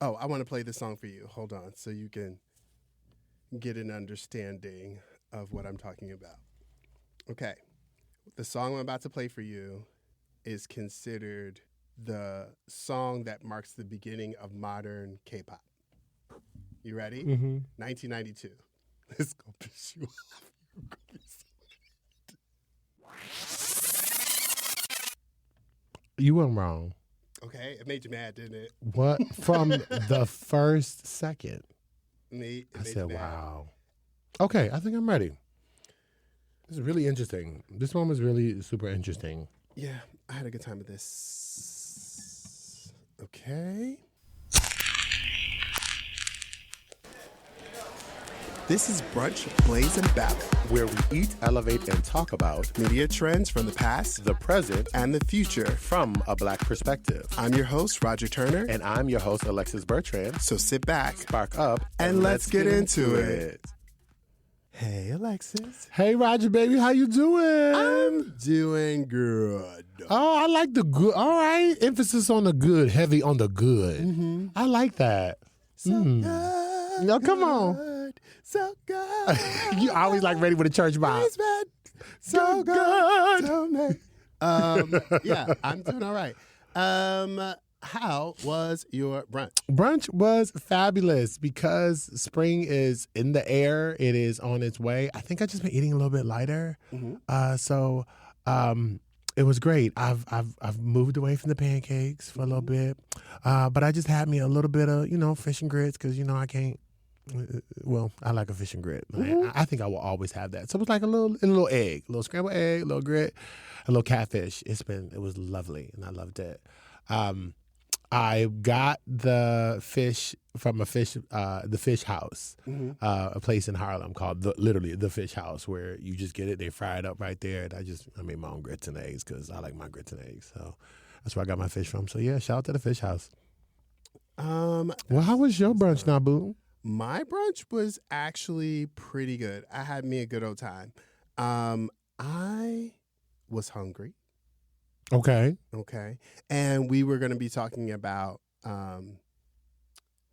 Oh, I want to play this song for you. Hold on, so you can get an understanding of what I'm talking about. Okay. The song I'm about to play for you is considered the song that marks the beginning of modern K-pop. You ready? Mm-hmm. 1992. This is going to piss you off. You weren't wrong. Okay, it made you mad, didn't it? What? From the first second. I said, wow. Okay, I think I'm ready. This is really interesting. This one was really super interesting. Yeah, I had a good time with this. Okay. This is Brunch, Blaze, and Ballad, where we eat, elevate, and talk about media trends from the past, the present, and the future from a Black perspective. I'm your host, Roger Turner. And I'm your host, Alexis Bertrand. So sit back, spark up, and let's get into it. Hey, Alexis. Hey, Roger, baby. How you doing? I'm doing good. Oh, I like the good. All right. Emphasis on the good, heavy on the good. Mm-hmm. I like that. So good. No, come on. So good. You always like ready with a church vibe. So good. Yeah, I'm doing all right. How was your brunch? Brunch was fabulous because spring is in the air. It is on its way. I think I just been eating a little bit lighter. Mm-hmm. So it was great. I've moved away from the pancakes for a little bit. But I just had me a little bit of, fish and grits because, I can't. Well, I like a fish and grit. Mm-hmm. I think I will always have that. So it was like a little egg, a little scrambled egg, a little grit, a little catfish. It was lovely, and I loved it. I got the fish from the Fish House, Mm-hmm. a place in Harlem called literally the Fish House, where you just get it, they fry it up right there, and I made my own grits and eggs because I like my grits and eggs. So that's where I got my fish from. So yeah, shout out to the Fish House. Well, how was your brunch, now, boo? My brunch was actually pretty good. I had me a good old time. I was hungry. Okay. And we were going to be talking about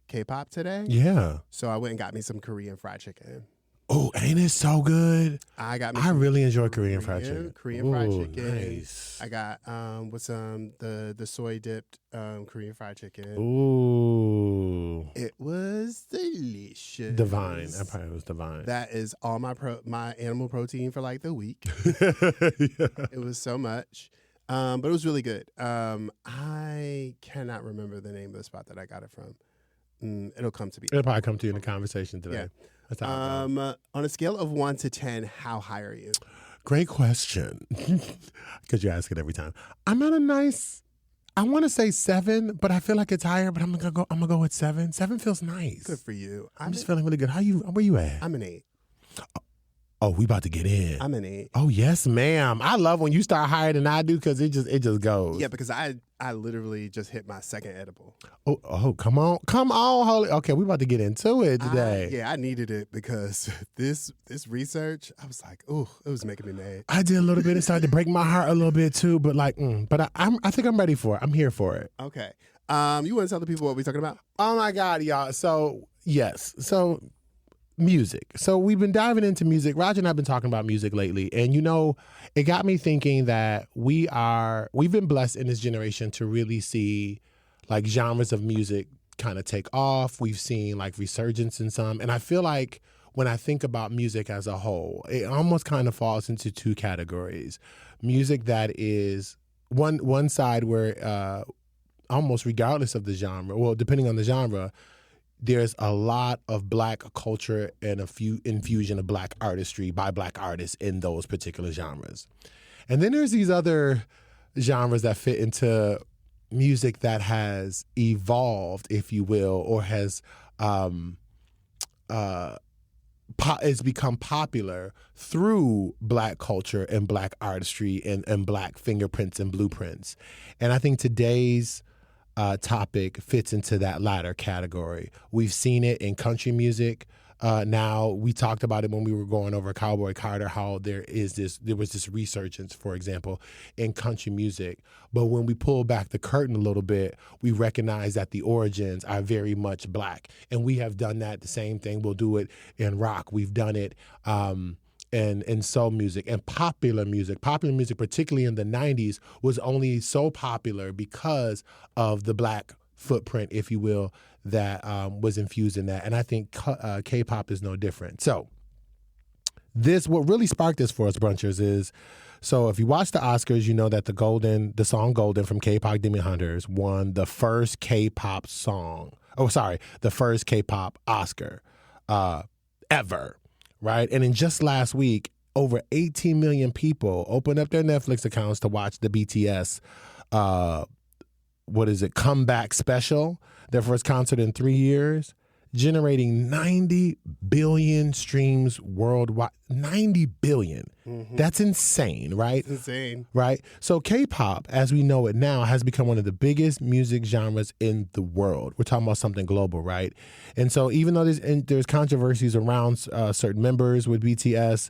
K-pop today. Yeah. So I went and got me some Korean fried chicken. Oh, ain't it so good? I really enjoy Korean fried chicken. Korean fried chicken. Nice. I got the soy dipped Korean fried chicken. Ooh. It was delicious. Divine. That probably was divine. That is all my animal protein for like the week. Yeah. It was so much. But it was really good. I cannot remember the name of the spot that I got it from. It'll come to me. It'll probably come to you in the conversation today. Yeah. That's how it goes. On a scale of 1 to 10, how high are you? Great question. Because you ask it every time. I'm at a nice, I want to say 7, but I feel like it's higher, but I'm gonna go with 7. 7 feels nice. Good for you. I'm just feeling really good. Where you at? I'm an 8. Oh, we about to get in. I'm an 8. Oh, yes, ma'am. I love when you start higher than I do because it just goes. Yeah, because I literally just hit my second edible. Oh, come on, holy. Okay, we about to get into it today. I needed it because this research, I was like, oh, it was making me mad. I did a little bit. It started to break my heart a little bit too, but I think I'm ready for it. I'm here for it. Okay. You want to tell the people what we're talking about? Oh my God, y'all. So yes, music. So we've been diving into music. Roger and I have been talking about music lately. And it got me thinking that we've been blessed in this generation to really see like genres of music kind of take off. We've seen like resurgence in some. And I feel like when I think about music as a whole, it almost kind of falls into 2 categories. Music that is one side where almost regardless of the genre, well, depending on the genre, there's a lot of Black culture and a few infusion of Black artistry by Black artists in those particular genres. And then there's these other genres that fit into music that has evolved, if you will, or has become popular through Black culture and Black artistry and Black fingerprints and blueprints. And I think today's topic fits into that latter category. We've seen it in country music. now. We talked about it when we were going over Cowboy Carter, how there was this resurgence, for example, in country music. But when we pull back the curtain a little bit, we recognize that the origins are very much Black. And we have done that, the same thing. We'll do it in rock. We've done it in soul music and popular music. Popular music, particularly in the 90s, was only so popular because of the Black footprint, if you will, that was infused in that. And I think K-pop is no different. So what really sparked this for us, brunchers, is, so if you watch the Oscars, you know that the song Golden from K-pop Demon Hunters won the first K-pop the first K-pop Oscar ever, right? And in just last week, over 18 million people opened up their Netflix accounts to watch the BTS comeback special, their first concert in 3 years, generating 90 billion streams worldwide. 90 billion. Mm-hmm. That's insane, right? It's insane. Right? So K-pop, as we know it now, has become one of the biggest music genres in the world. We're talking about something global, right? And so even though there's controversies around certain members with BTS,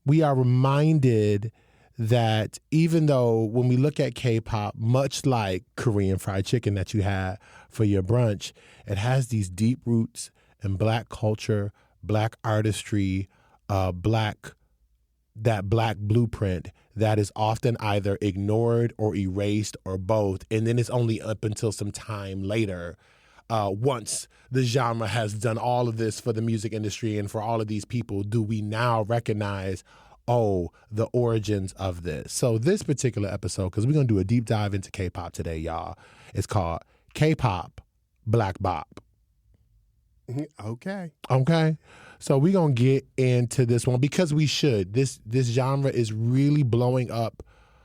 we are reminded that even though when we look at K-pop, much like Korean fried chicken that you had for your brunch, it has these deep roots in Black culture, Black artistry, Black blueprint that is often either ignored or erased or both. And then it's only up until some time later, once the genre has done all of this for the music industry and for all of these people, do we now recognize, the origins of this. So this particular episode, because we're going to do a deep dive into K-pop today, y'all, it's called K-pop Black Bop. Okay. So we're going to get into this one because we should. This genre is really blowing up,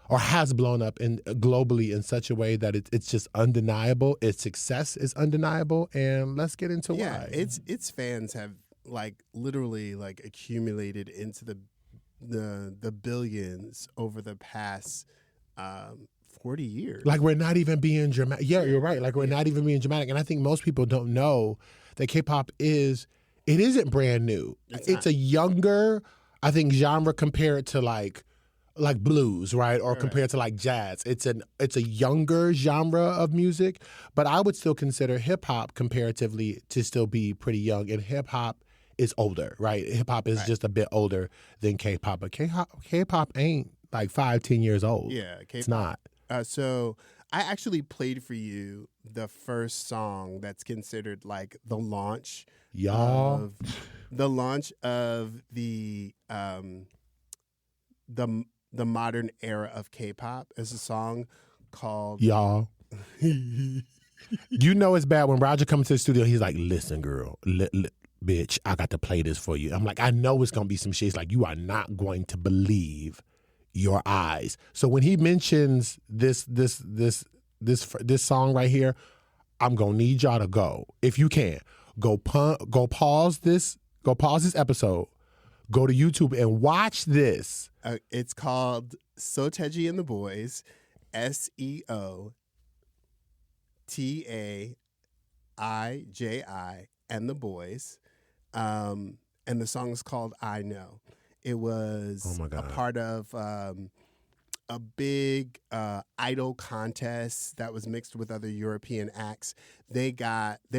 or has blown up globally in such a way that it's just undeniable. Its success is undeniable, and let's get into why. Its fans have literally accumulated into the billions over the past 40 years. We're not even being dramatic. Yeah, you're right. We're not even being dramatic. And I think most people don't know that K-pop isn't brand new. It's a younger, I think, genre compared to like blues, right? Or compared to jazz. It's a younger genre of music, but I would still consider hip hop comparatively to still be pretty young. And hip hop is older, right? Hip hop is just a bit older than K-pop, but K-pop ain't 5-10 years old. Yeah, K-pop. It's not. So I actually played for you the first song that's considered the launch. Y'all. The launch of the modern era of K-pop is a song called Y'all. You know it's bad when Roger comes to the studio, he's like, listen, girl, bitch, I got to play this for you. I'm like, I know it's going to be some shit. It's you are not going to believe your eyes. So when he mentions this song right here, I'm going to need y'all to go. If you can, go pause this episode, go to YouTube and watch this. It's called Soteji and the Boys, SEOTAIJI and the Boys. And the song is called I Know. It was a part of a big idol contest that was mixed with other European acts. They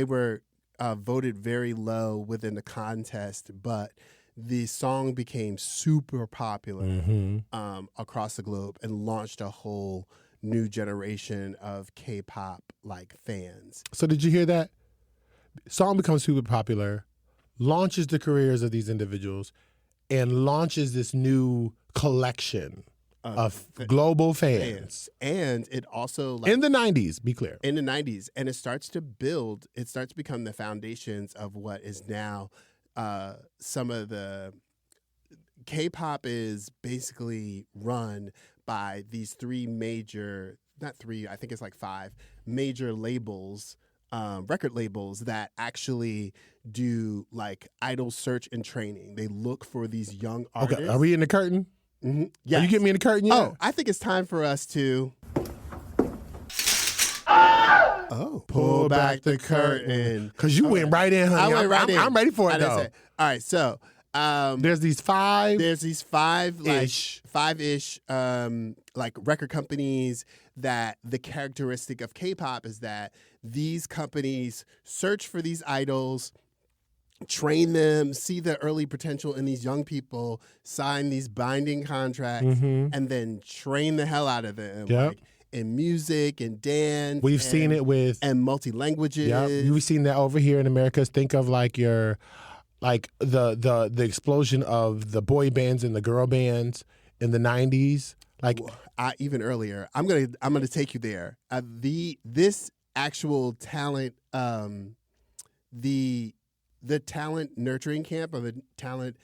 were voted very low within the contest, but the song became super popular across the globe and launched a whole new generation of K-pop fans. So did you hear that? Song becomes super popular, launches the careers of these individuals, and launches this new collection of global fans. And it also in the 90s, be clear. In the 90s. And it starts to become the foundations of what is now some of the K-pop is basically run by these three major, not three, I think it's 5 major labels, record labels that actually do idol search and training. They look for these young artists. Okay, are we in the curtain? Mm-hmm. Yes. Are you getting me in the curtain yet? Oh, I think it's time for us to Oh, pull back the curtain. Because you went right in, honey. I went right in. I'm ready for it, though. All right, so there's these five five-ish like record companies that the characteristic of K-pop is that these companies search for these idols, train them, see the early potential in these young people, sign these binding contracts, and then train the hell out of them. Yep. Like, in music and dance. We've seen it with and multi-languages. Yeah, you've seen that over here in America. Think of like the explosion of the boy bands and the girl bands in the 90s. Like even earlier. I'm gonna take you there. This actual talent, the talent nurturing camp or the talent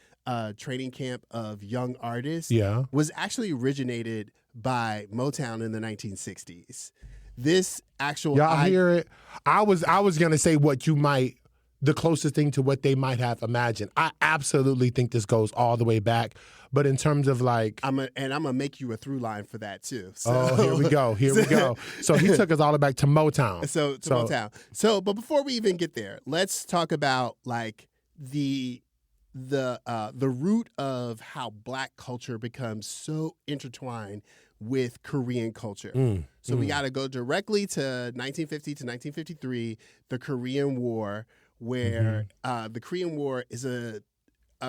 training camp of young artists was actually originated by Motown in the 1960s. This actual hear it. I was gonna say the closest thing to what they might have imagined. I absolutely think this goes all the way back. But in terms of like, I'm gonna make you a through line for that too. So, here we go. So he took us all the way back to Motown. Motown. So, but before we even get there, let's talk about like the root of how Black culture becomes so intertwined with Korean culture. We got to go directly to 1950 to 1953, the Korean War, where the Korean War is a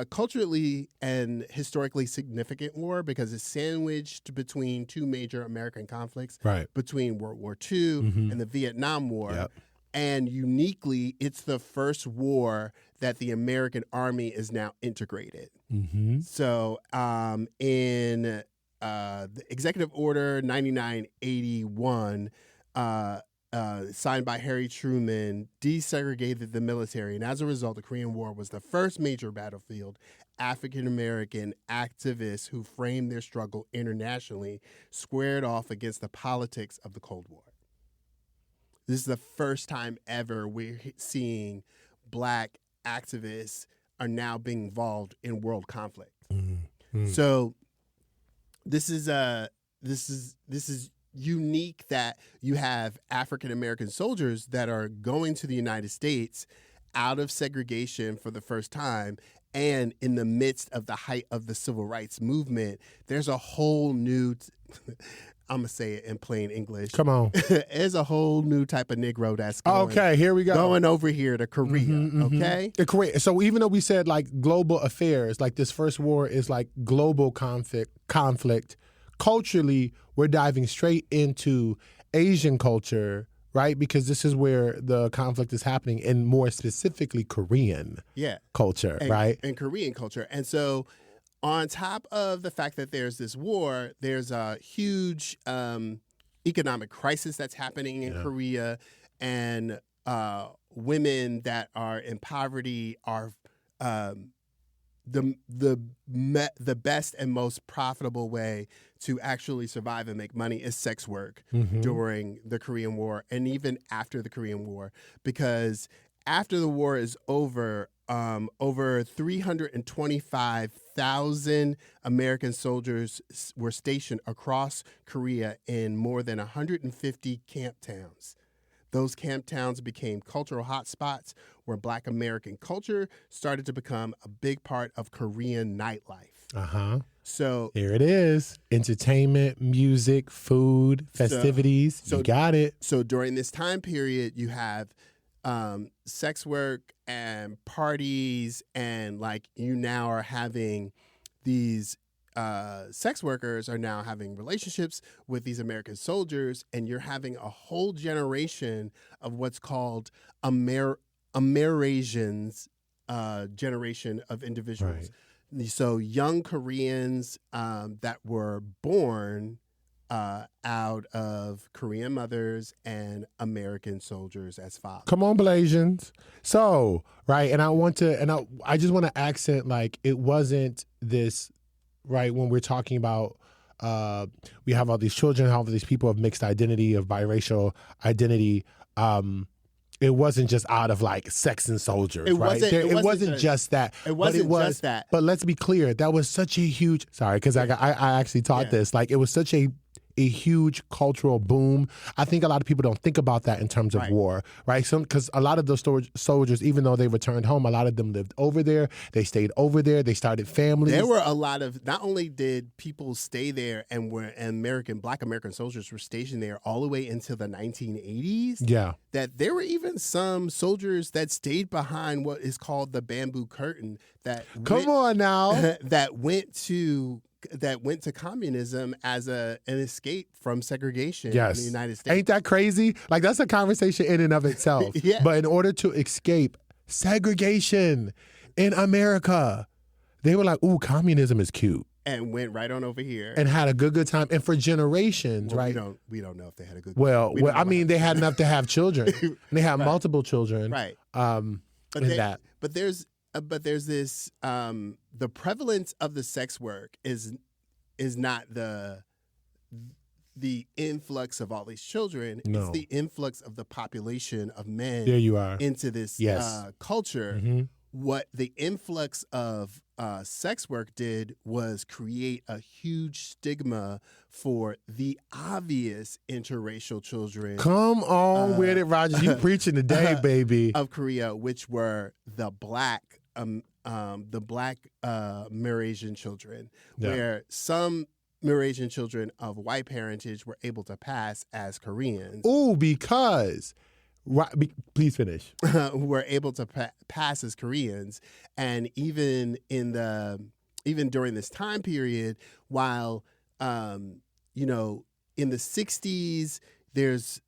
culturally and historically significant war because it's sandwiched between two major American conflicts, between World War II and the Vietnam War. Yep. And uniquely, it's the first war that the American Army is now integrated. So in the Executive Order 9981, signed by Harry Truman, desegregated the military. And as a result, the Korean War was the first major battlefield African-American activists who framed their struggle internationally squared off against the politics of the Cold War. This is the first time ever we're seeing Black activists are now being involved in world conflict. So this is unique that you have African American soldiers that are going to the United States out of segregation for the first time, and in the midst of the height of the civil rights movement. There's a whole new I'm gonna say it in plain English. Come on. There's a whole new type of Negro that's going. Okay, here we go. Going over here to Korea. Okay. Korea. So even though we said like global affairs, like this first war is like global conflict. Culturally, we're diving straight into Asian culture, right? Because this is where the conflict is happening, and more specifically Korean culture, right? And Korean culture. And so on top of the fact that there's this war, there's a huge economic crisis that's happening in Korea, and women that are in poverty are the best and most profitable way to actually survive and make money is sex work during the Korean War and even after the Korean War, because after the war is over, over 325,000 American soldiers were stationed across Korea in more than 150 camp towns. Those camp towns became cultural hotspots where Black American culture started to become a big part of Korean nightlife. So here it is. Entertainment, music, food, festivities. You got it. So during this time period, you have sex work and parties, and like you now are having these sex workers are now having relationships with these American soldiers, and you're having a whole generation of what's called Amerasians generation of individuals. Right. So young Koreans that were born out of Korean mothers and American soldiers as fathers. Come on, Blasians. So, right, and I just want to accent, like, it wasn't this, right, when we're talking about we have all these children, all these people of mixed identity, of biracial identity, it wasn't just out of like sex and soldiers, right? It wasn't just that. It wasn't just that. But let's be clear, that was such a huge, sorry, because I actually taught this, like it was such a a huge cultural boom. I think a lot of people don't think about that in terms of Right. war, right? Because a lot of those soldiers, even though they returned home, a lot of them lived over there. They stayed over there. They started families. There were a lot of, not only did people stay there and Black American soldiers were stationed there all the way into the 1980s. Yeah. That there were even some soldiers that stayed behind what is called the bamboo curtain that Come on now. that went to communism as an escape from segregation in the United States. Ain't that crazy? Like, that's a conversation in and of itself. Yeah. But in order to escape segregation in America, they were like, ooh, communism is cute. And went right on over here and had a good time, and for generations, well, right? We don't know if they had a good. Well, I mean, they had enough to have children. And they had multiple children, right? But there's this the prevalence of the sex work is not the influx of all these children. No. It's the influx of the population of men. There you are. Into this culture. Mm-hmm. What the influx of sex work did was create a huge stigma for the obvious interracial children. Come on with it, Roger. You preaching today, baby. Of Korea, which were the black Eurasian children, where some Eurasian children of white parentage were able to pass as Koreans. Ooh, because. Right, please finish. Were able to pass as Koreans, and even during this time period, while in the 60s, there's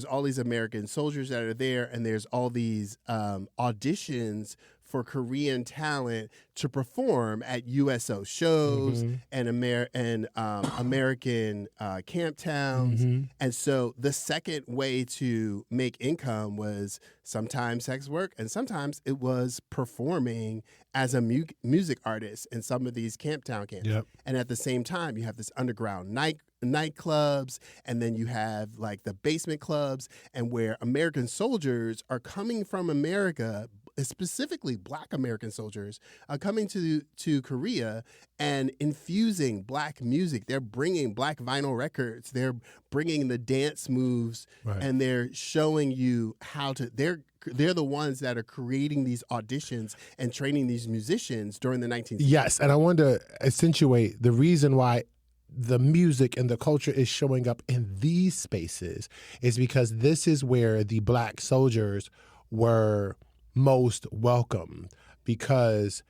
all these American soldiers that are there, and there's all these auditions for Korean talent to perform at USO shows and American camp towns. And so the second way to make income was sometimes sex work, and sometimes it was performing as a music artist in some of these camp town camps. Yep. And at the same time, you have this underground nightclubs, and then you have like the basement clubs, and where American soldiers are coming from America, specifically Black American soldiers, coming to Korea and infusing Black music. They're bringing Black vinyl records. They're bringing the dance moves, and they're showing you how to. They're the ones that are creating these auditions and training these musicians during the 1960s. Yes, and I want to accentuate the reason why the music and the culture is showing up in these spaces is because this is where the Black soldiers were most welcome, because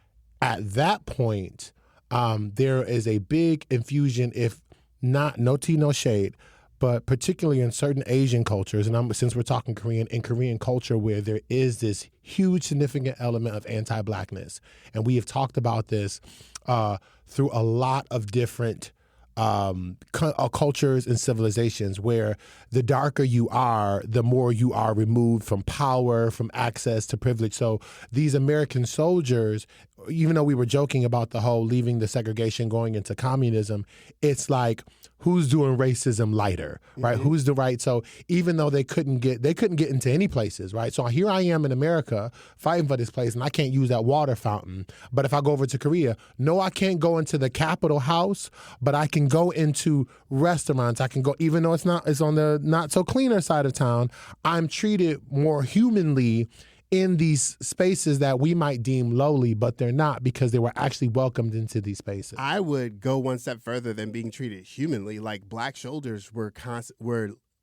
at that point there is a big infusion, if not, no tea, no shade, but particularly in certain Asian cultures, and since we're talking Korean, in Korean culture, where there is this huge significant element of anti-Blackness. And we have talked about this through a lot of different cultures and civilizations, where the darker you are, the more you are removed from power, from access to privilege. So these American soldiers, even though we were joking about the whole leaving the segregation, going into communism, it's like, who's doing racism lighter, right? Who's the right? So even though they couldn't get into any places, right? So here I am in America fighting for this place, and I can't use that water fountain. But if I go over to Korea, no, I can't go into the Capitol House, but I can go into restaurants. I can go, even though it's on the not so cleaner side of town, I'm treated more humanly in these spaces that we might deem lowly, but they're not, because they were actually welcomed into these spaces. I would go one step further than being treated humanly. Like, Black soldiers were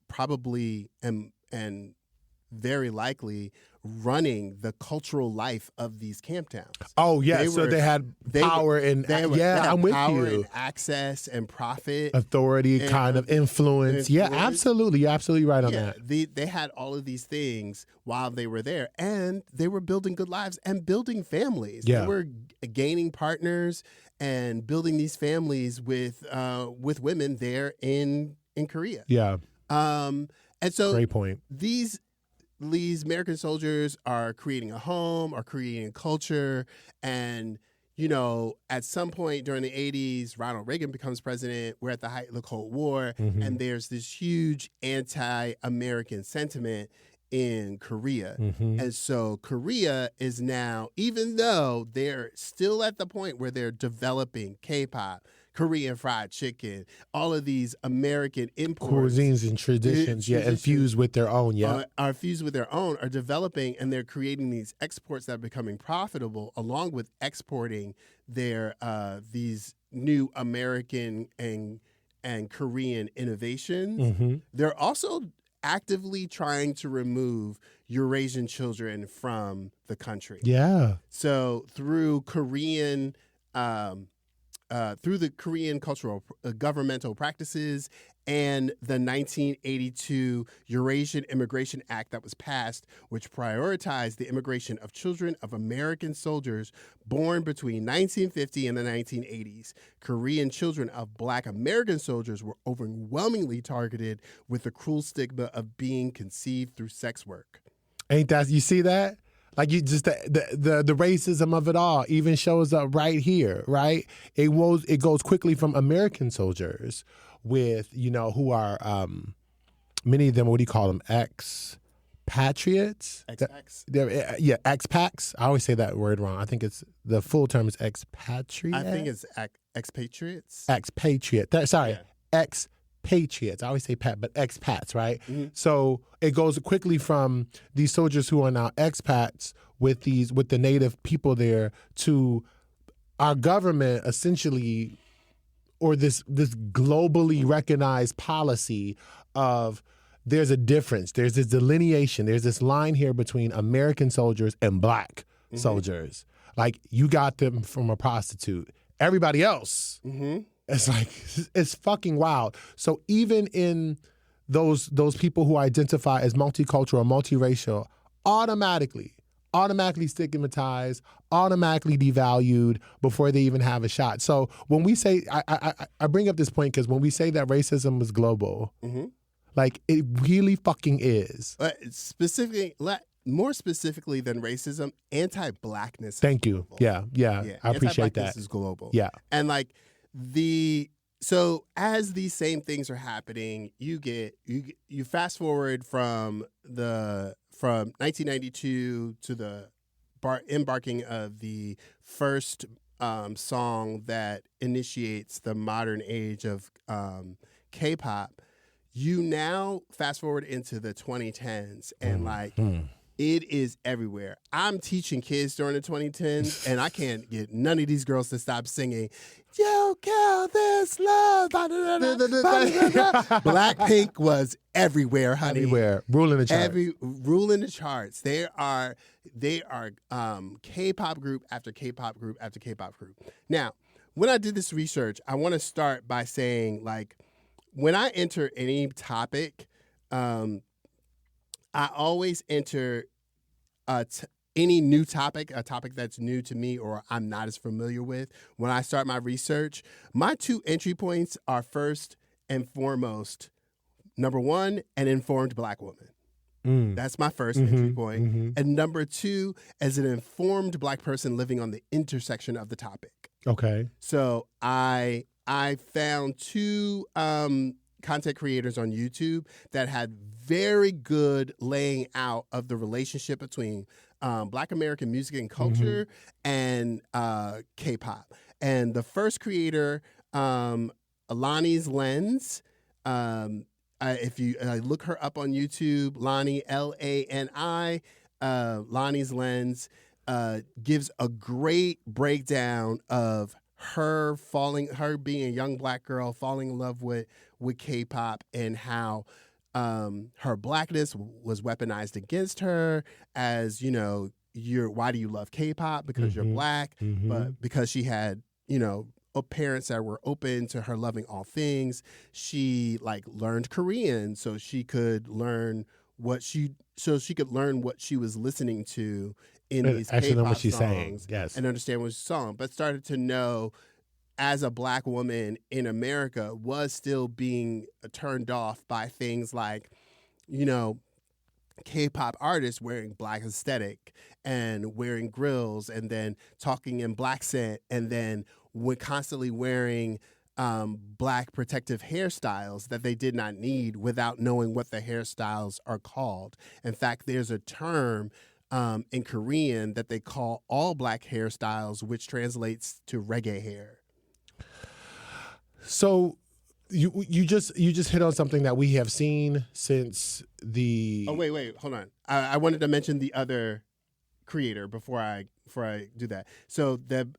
probably and very likely running the cultural life of these camp towns. Oh, yeah. So they had power and I'm with power you. And access and profit. Authority, and kind of influence. Yeah, absolutely. You're absolutely right on that. They had all of these things while they were there, and they were building good lives and building families. Yeah. They were gaining partners and building these families with women there in Korea. Yeah. And so great point. These American soldiers are creating a home, are creating a culture, and at some point during the 80s, Ronald Reagan becomes president. We're at the height of the Cold War, and there's this huge anti-American sentiment in Korea. And so Korea is now, even though they're still at the point where they're developing K-pop, Korean fried chicken, all of these American imports. Cuisines and traditions, infused with their own, are fused with their own, are developing, and they're creating these exports that are becoming profitable, along with exporting their these new American and Korean innovations. They're also actively trying to remove Eurasian children from the country. Yeah. So through Korean, through the Korean cultural governmental practices and the 1982 Eurasian Immigration Act that was passed, which prioritized the immigration of children of American soldiers born between 1950 and the 1980s. Korean children of Black American soldiers were overwhelmingly targeted with the cruel stigma of being conceived through sex work. Ain't that, you see that? Like, you just the racism of it all even shows up right here, right? It goes quickly from American soldiers with, who are many of them, what do you call them? Expatriates? Expats? Expats. I always say that word wrong. I think it's, the full term is expatriate. I think it's expatriates. Expatriate. Expatriates. I always say but expats, right? So it goes quickly from these soldiers who are now expats with the native people there to our government essentially, or this globally recognized policy of, there's a difference, there's this delineation, there's this line here between American soldiers and Black soldiers. Like, you got them from a prostitute. Everybody else, it's like, it's fucking wild. So even in those people who identify as multicultural, multiracial, automatically stigmatized, automatically devalued before they even have a shot. So when we say, I bring up this point because when we say that racism is global, like, it really fucking is. More specifically than racism, anti-Blackness. Thank you. Yeah, I appreciate that. Anti-Blackness is global. Yeah, and like so as these same things are happening, you fast forward from 1992 to the embarking of the first song that initiates the modern age of K-pop. You now fast forward into the 2010s and it is everywhere. I'm teaching kids during the 2010s and I can't get none of these girls to stop singing, "You kill this love." Blackpink was everywhere, honey. Everywhere. Ruling the charts. Ruling the charts. They are K-pop group after K-pop group after K-pop group. Now, when I did this research, I want to start by saying, like, when I enter any topic, I always enter any new topic, a topic that's new to me or I'm not as familiar with. When I start my research, my two entry points are, first and foremost, number one, an informed Black woman. That's my first entry point. And number two, as an informed Black person living on the intersection of the topic. Okay. So I found two content creators on YouTube that had very good laying out of the relationship between Black American music and culture and K-pop. And the first creator, Lonnie's Lens, if you look her up on YouTube, Lonnie, Lani, Lonnie's Lens, gives a great breakdown of her being a young Black girl, falling in love with K-pop, and how her Blackness was weaponized against her as, why do you love K-pop? Because you're Black, but because she had, parents that were open to her loving all things, she learned Korean so she could learn what she was listening to in these K-pop songs, yes, and understand what she's saying, but started to know, as a Black woman in America, was still being turned off by things like, K-pop artists wearing Black aesthetic and wearing grills and then talking in Black scent and then constantly wearing Black protective hairstyles that they did not need without knowing what the hairstyles are called. In fact, there's a term in Korean that they call all Black hairstyles, which translates to reggae hair. So you just hit on something that we have seen since the. Oh wait, hold on. I wanted to mention the other creator before I do that. So the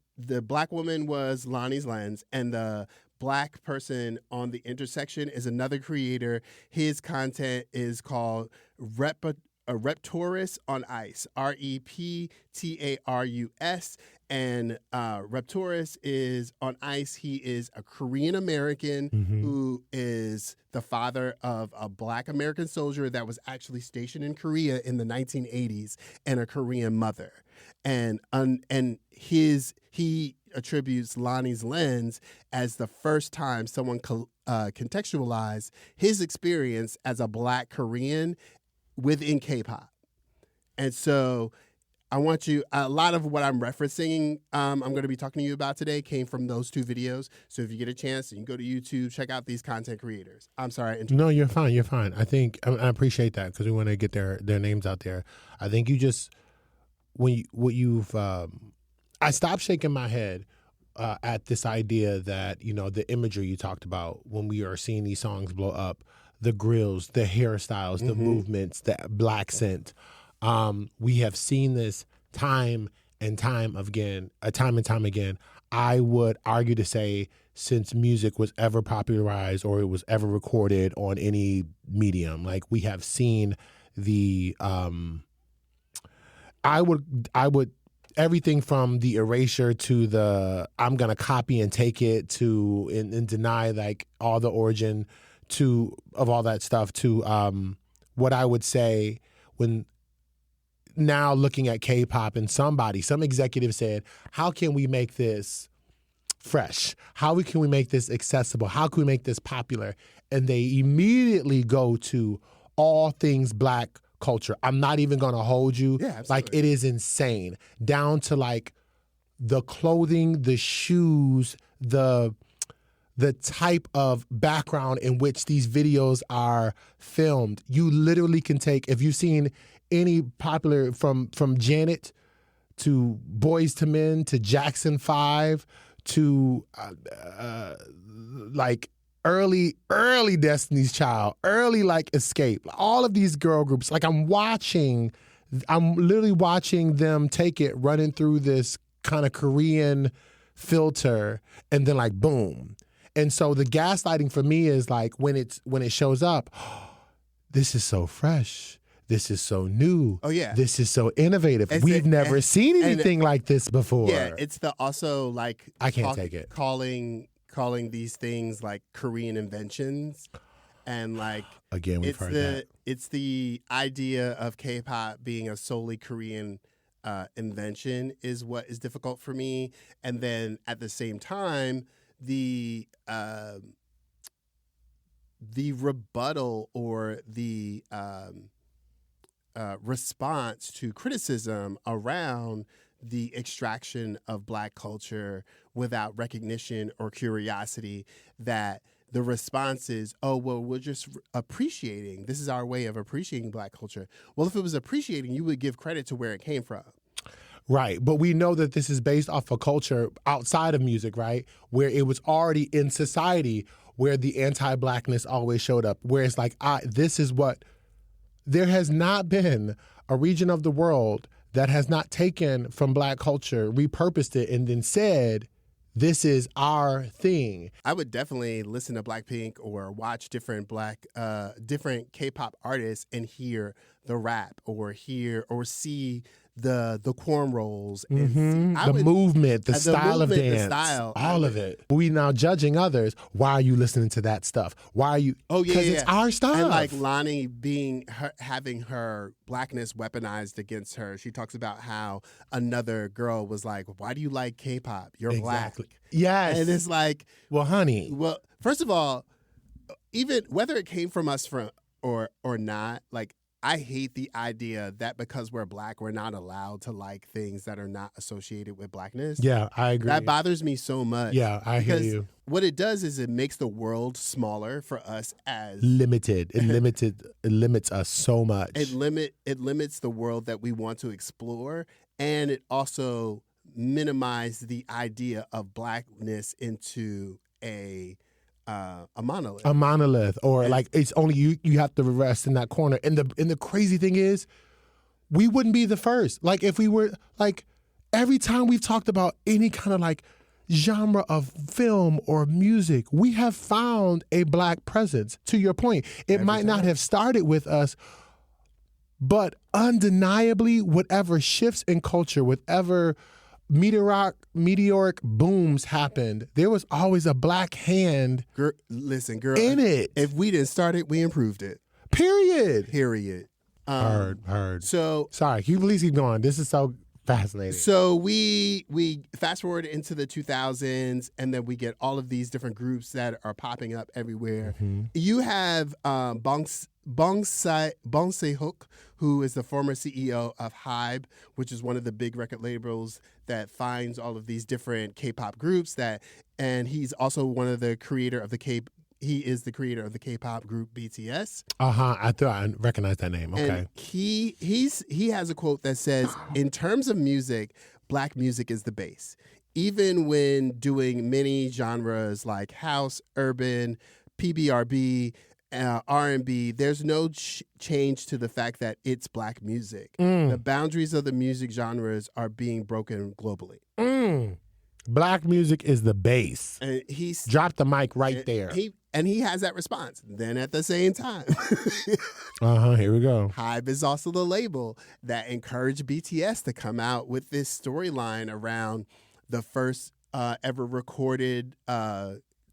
black woman was Lonnie's Lens, and the black person on the intersection is another creator. His content is called Reptarus on Ice, Reptarus, and Reptarus is on Ice. He is a Korean American who is the father of a black American soldier that was actually stationed in Korea in the 1980s, and a Korean mother. And he attributes Lonnie's Lens as the first time someone contextualized his experience as a black Korean within K-pop. And so I want you, a lot of what I'm referencing, I'm going to be talking to you about today came from those two videos. So if you get a chance, you can go to YouTube, check out these content creators. I'm sorry. No, you're fine. You're fine. I think I appreciate that because we want to get their names out there. I think you just, I stopped shaking my head at this idea that, the imagery you talked about when we are seeing these songs blow up, the grills, the hairstyles, the movements, the black scent. We have seen this time and time again. I would argue to say since music was ever popularized or it was ever recorded on any medium, like we have seen the. I would everything from the erasure to the I'm gonna copy and take it to and deny like all the origin of all that stuff to what I would say when now looking at K-pop and some executive said, how can we make this fresh? How can we make this accessible? How can we make this popular? And they immediately go to all things black culture. I'm not even going to hold you. Yeah, absolutely. Like it is insane. Down to like the clothing, the shoes, the type of background in which these videos are filmed. You literally can take, if you've seen any popular from Janet to Boys to Men to Jackson 5 to like early Destiny's Child, early like Escape, all of these girl groups. Like I'm literally watching them take it, running through this kind of Korean filter, and then like boom. And so the gaslighting for me is like when it shows up, this is so fresh. This is so new. Oh yeah. This is so innovative. We've never seen anything like this before. Yeah, it's the also like I can't take it. Calling these things like Korean inventions, and like again we've heard that. It's the idea of K-pop being a solely Korean invention is what is difficult for me, and then at the same time the rebuttal or the response to criticism around the extraction of black culture without recognition or curiosity, that the response is, oh, well, we're just appreciating. This is our way of appreciating black culture. Well, if it was appreciating, you would give credit to where it came from. Right. But we know that this is based off a culture outside of music, right? Where it was already in society where the anti-blackness always showed up, where it's like, this is what, there has not been a region of the world that has not taken from black culture, repurposed it, and then said, this is our thing. I would definitely listen to Blackpink or watch different different K-pop artists and hear the rap or hear or see the cornrows, and the movement, the style of dance, the style, all of it. We now judging others. Why are you listening to that stuff? Why are you? Oh yeah, because it's our stuff. And like Lonnie having her blackness weaponized against her. She talks about how another girl was like, "Why do you like K-pop? You're exactly. black." Yes, and it's like, well, honey. Well, first of all, even whether it came from us or not, like. I hate the idea that because we're black, we're not allowed to like things that are not associated with blackness. Yeah, I agree. That bothers me so much. Yeah, I hear you. What it does is it makes the world smaller for us as limited. It limits us so much. It limits the world that we want to explore, and it also minimizes the idea of blackness into a a monolith. A monolith, or like it's only you have to rest in that corner. And the crazy thing is, we wouldn't be the first. Like if we were like every time we've talked about any kind of like genre of film or music, we have found a Black presence. To your point, it might not have started with us, but undeniably, whatever shifts in culture, whatever meteoric booms happened, there was always a Black hand Listen, girl, in it. If we didn't start it, we improved it. Period. Heard. So sorry, can you please keep going? This is so fascinating. So we fast forward into the 2000s, and then we get all of these different groups that are popping up everywhere. Mm-hmm. You have Bong Se-hook, who is the former CEO of Hybe, which is one of the big record labels that finds all of these different K-pop groups. And he's also one of the creator of He is the creator of the K-pop group BTS. I thought I recognized that name. Okay. And he has a quote that says, "In terms of music, Black music is the base. Even when doing many genres like house, urban, PBRB, R&B, there's no change to the fact that it's Black music. The boundaries of the music genres are being broken globally." Black music is the base. And he's dropped the mic right there. He has that response. Then at the same time, here we go. Hybe is also the label that encouraged BTS to come out with this storyline around the first ever recorded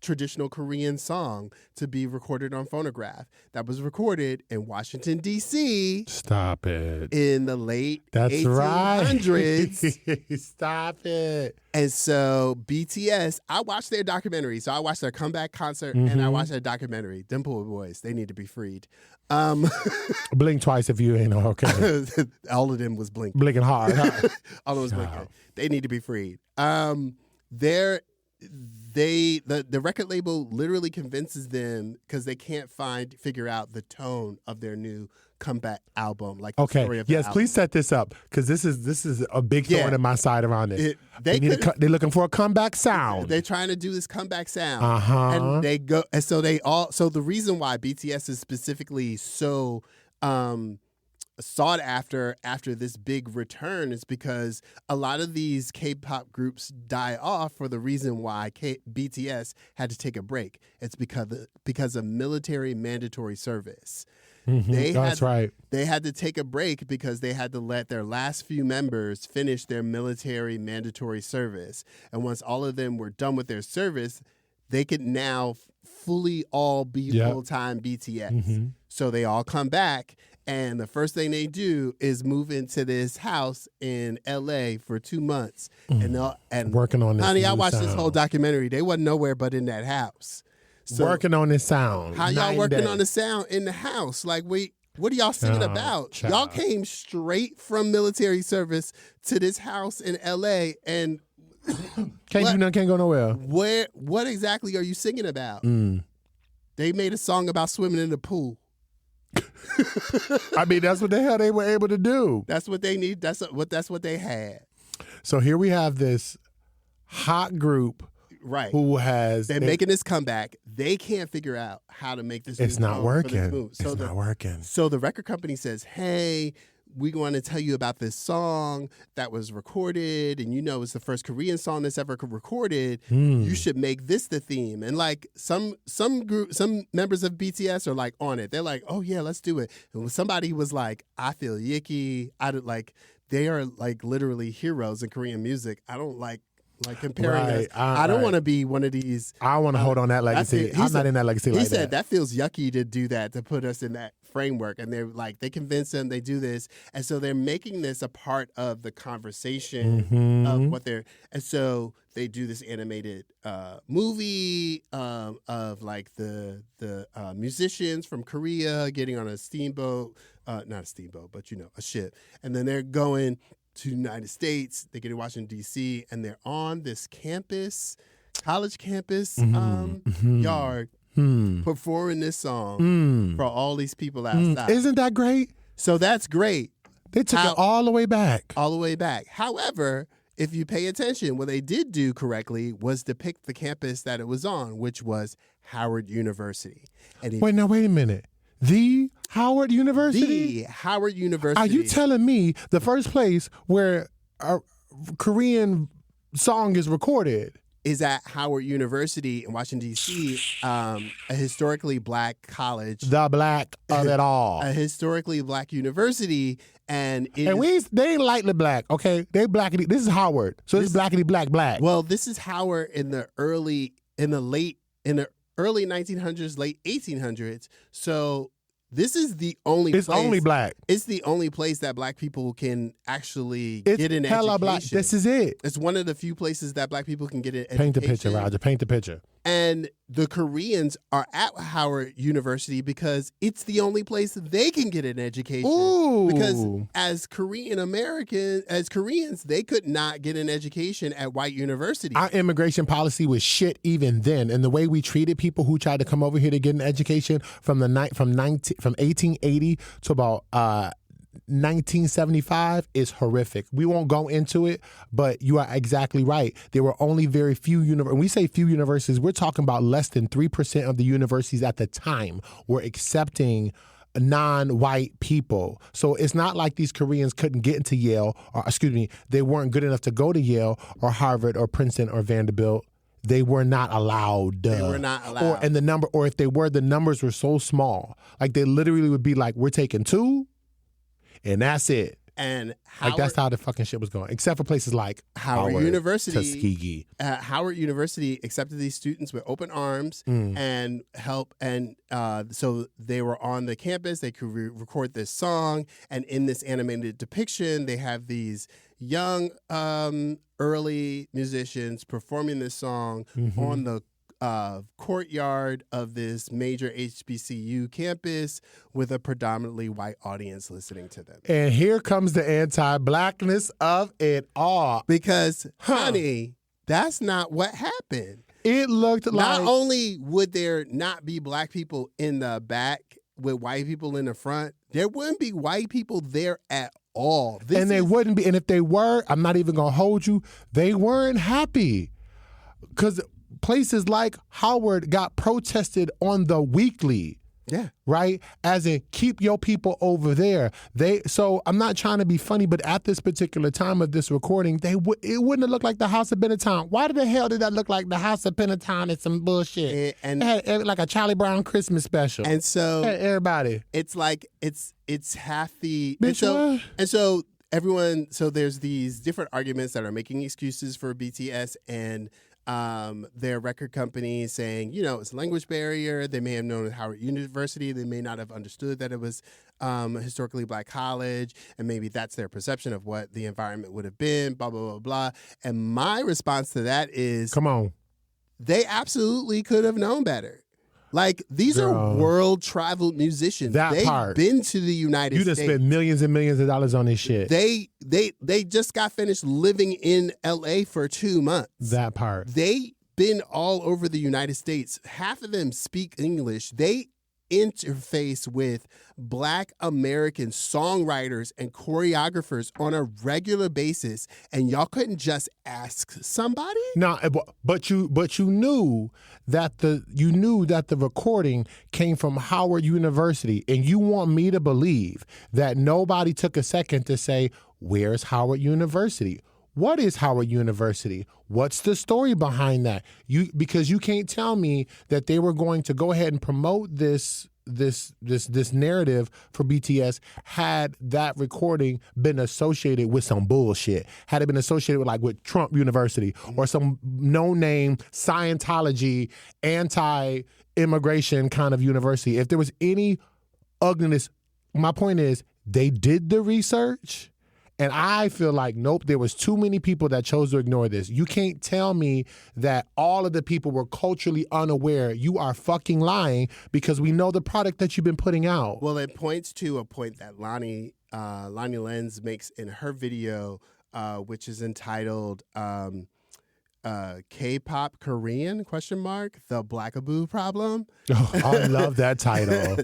traditional Korean song to be recorded on phonograph. That was recorded in Washington, D.C. Stop it. In the late That's 1800s. Right. Stop it. And so BTS, I watched their documentary. So I watched their comeback concert and I watched their documentary. Them poor boys, they need to be freed. Blink twice if you ain't okay. All of them was blinking. Blinking hard. Huh? All of them was blinking. They need to be freed. The record label literally convinces them because they can't figure out the tone of their new comeback album. Like the story of the album. Please set this up because this is a big thorn in my side around it. They're looking for a comeback sound. They're trying to do this comeback sound, and they go. And so So the reason why BTS is specifically so sought after this big return is because a lot of these K-pop groups die off for the reason why BTS had to take a break. It's because of military mandatory service. That's right. They had to take a break because they had to let their last few members finish their military mandatory service. And once all of them were done with their service, they could now fully all be full-time BTS. So they all come back. And the first thing they do is move into this house in L.A. for 2 months. And working on this honey, I watched sound. this whole documentary. They wasn't nowhere but in that house. So working on this sound. How y'all working on the sound in the house? Like, what are y'all singing about? Child. Y'all came straight from military service to this house in L.A. and can't go nowhere. What exactly are you singing about? They made a song about swimming in the pool. I mean, that's what the hell they were able to do. That's what they need. That's what they had. So here we have this hot group, right? They're making this comeback. They can't figure out how to make this. It's not working. It's not working. So the record company says, "Hey, we want to tell you about this song that was recorded, and it's the first Korean song that's ever recorded. You should make this the theme." And like some members of BTS are like on it. They're like, "Oh yeah, let's do it." And when somebody was like, "I feel yicky," they are like literally heroes in Korean music. I don't like comparing us. I don't want to be one of these. I want to hold on that legacy. I'm not in that legacy like that. He said that feels yucky to do that, to put us in that framework. And they're like, they convince them, they do this. And so they're making this a part of the conversation of what they're, and so they do this animated movie of like the musicians from Korea getting on a steamboat, not a steamboat, but a ship. And then they're going to the United States. They get to Washington, D.C., and they're on this college campus yard performing this song for all these people outside. Isn't that great? So that's great. They took it all the way back. All the way back. However, if you pay attention, what they did do correctly was depict the campus that it was on, which was Howard University. And Wait a minute. The Howard University? The Howard University. Are you telling me the first place where a Korean song is recorded is at Howard University in Washington, D.C., a historically black college. The black of it all. A historically black university. And they ain't lightly black, okay? They blackity. This is Howard. So it's blackity black. Well, this is Howard in the early 1900s, late 1800s. So this is the only It's place. only black. It's the only place that black people can actually get an hella education. black. This is it. It's one of the few places that black people can get an education. Paint the picture, Roger. Paint the picture. And the Koreans are at Howard University because it's the only place they can get an education. Ooh. Because as Koreans, they could not get an education at white universities. Our immigration policy was shit even then, and the way we treated people who tried to come over here to get an education from 1880 to about 1975 is horrific. We won't go into it, but you are exactly right. There were only very few when we say few universities, we're talking about less than 3% of the universities at the time were accepting non-white people. So it's not like these Koreans couldn't get into Yale, or they weren't good enough to go to Yale or Harvard or Princeton or Vanderbilt. They were not allowed. They were not allowed. Or if they were, the numbers were so small. Like they literally would be like, we're taking 2. And that's it. And that's how the fucking shit was going. Except for places like Howard University, Tuskegee. Howard University accepted these students with open arms and help. And so they were on the campus. They could record this song. And in this animated depiction, they have these young early musicians performing this song on the courtyard of this major HBCU campus with a predominantly white audience listening to them. And here comes the anti-blackness of it all. Because, honey, that's not what happened. It looked like... Not only would there not be black people in the back with white people in the front, there wouldn't be white people there at all. They wouldn't be. And if they were, I'm not even going to hold you, they weren't happy. Because places like Howard got protested on the weekly. Yeah. Right? As in, keep your people over there. So I'm not trying to be funny, but at this particular time of this recording, it wouldn't have looked like the House of Benetton. Why the hell did that look like the House of Benetton and some bullshit? And it had like a Charlie Brown Christmas special. And so everybody. It's like it's half the Bitch, and so everyone. So there's these different arguments that are making excuses for BTS and their record company saying, it's a language barrier. They may have known at Howard University. They may not have understood that it was a historically black college, and maybe that's their perception of what the environment would have been, blah, blah, blah, blah. And my response to that is, come on, they absolutely could have known better. Like, these are world-traveled musicians. They've been to the United States. You just spent millions and millions of dollars on this shit. They just got finished living in L.A. for 2 months. That part. They've been all over the United States. Half of them speak English. They interface with Black American songwriters and choreographers on a regular basis, and y'all couldn't just ask somebody? No, but you knew that the recording came from Howard University, and you want me to believe that nobody took a second to say, where's Howard University? What is Howard University? What's the story behind that? Because you can't tell me that they were going to go ahead and promote this narrative for BTS had that recording been associated with some bullshit. Had it been associated with Trump University or some no-name Scientology anti-immigration kind of university. If there was any ugliness, my point is they did the research. And I feel like, nope, there was too many people that chose to ignore this. You can't tell me that all of the people were culturally unaware. You are fucking lying because we know the product that you've been putting out. Well, it points to a point that Lonnie Lenz makes in her video, which is entitled K-pop Korean, ? The Blackaboo Problem. Oh, I love that title.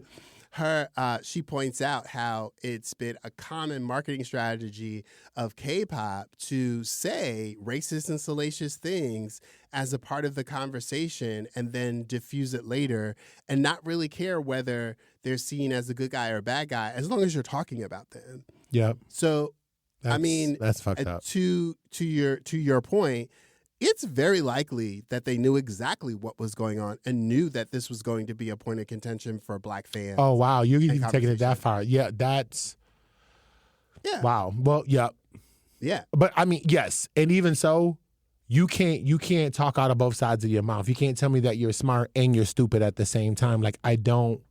she points out how it's been a common marketing strategy of K-pop to say racist and salacious things as a part of the conversation and then diffuse it later and not really care whether they're seen as a good guy or a bad guy as long as you're talking about them. Yep. So, that's fucked up. To your point, it's very likely that they knew exactly what was going on and knew that this was going to be a point of contention for Black fans. Oh, wow. You're even taking it that far. Yeah, wow. Well, yeah. Yeah. But I mean, yes. And even so, you can't talk out of both sides of your mouth. You can't tell me that you're smart and you're stupid at the same time. Like, I don't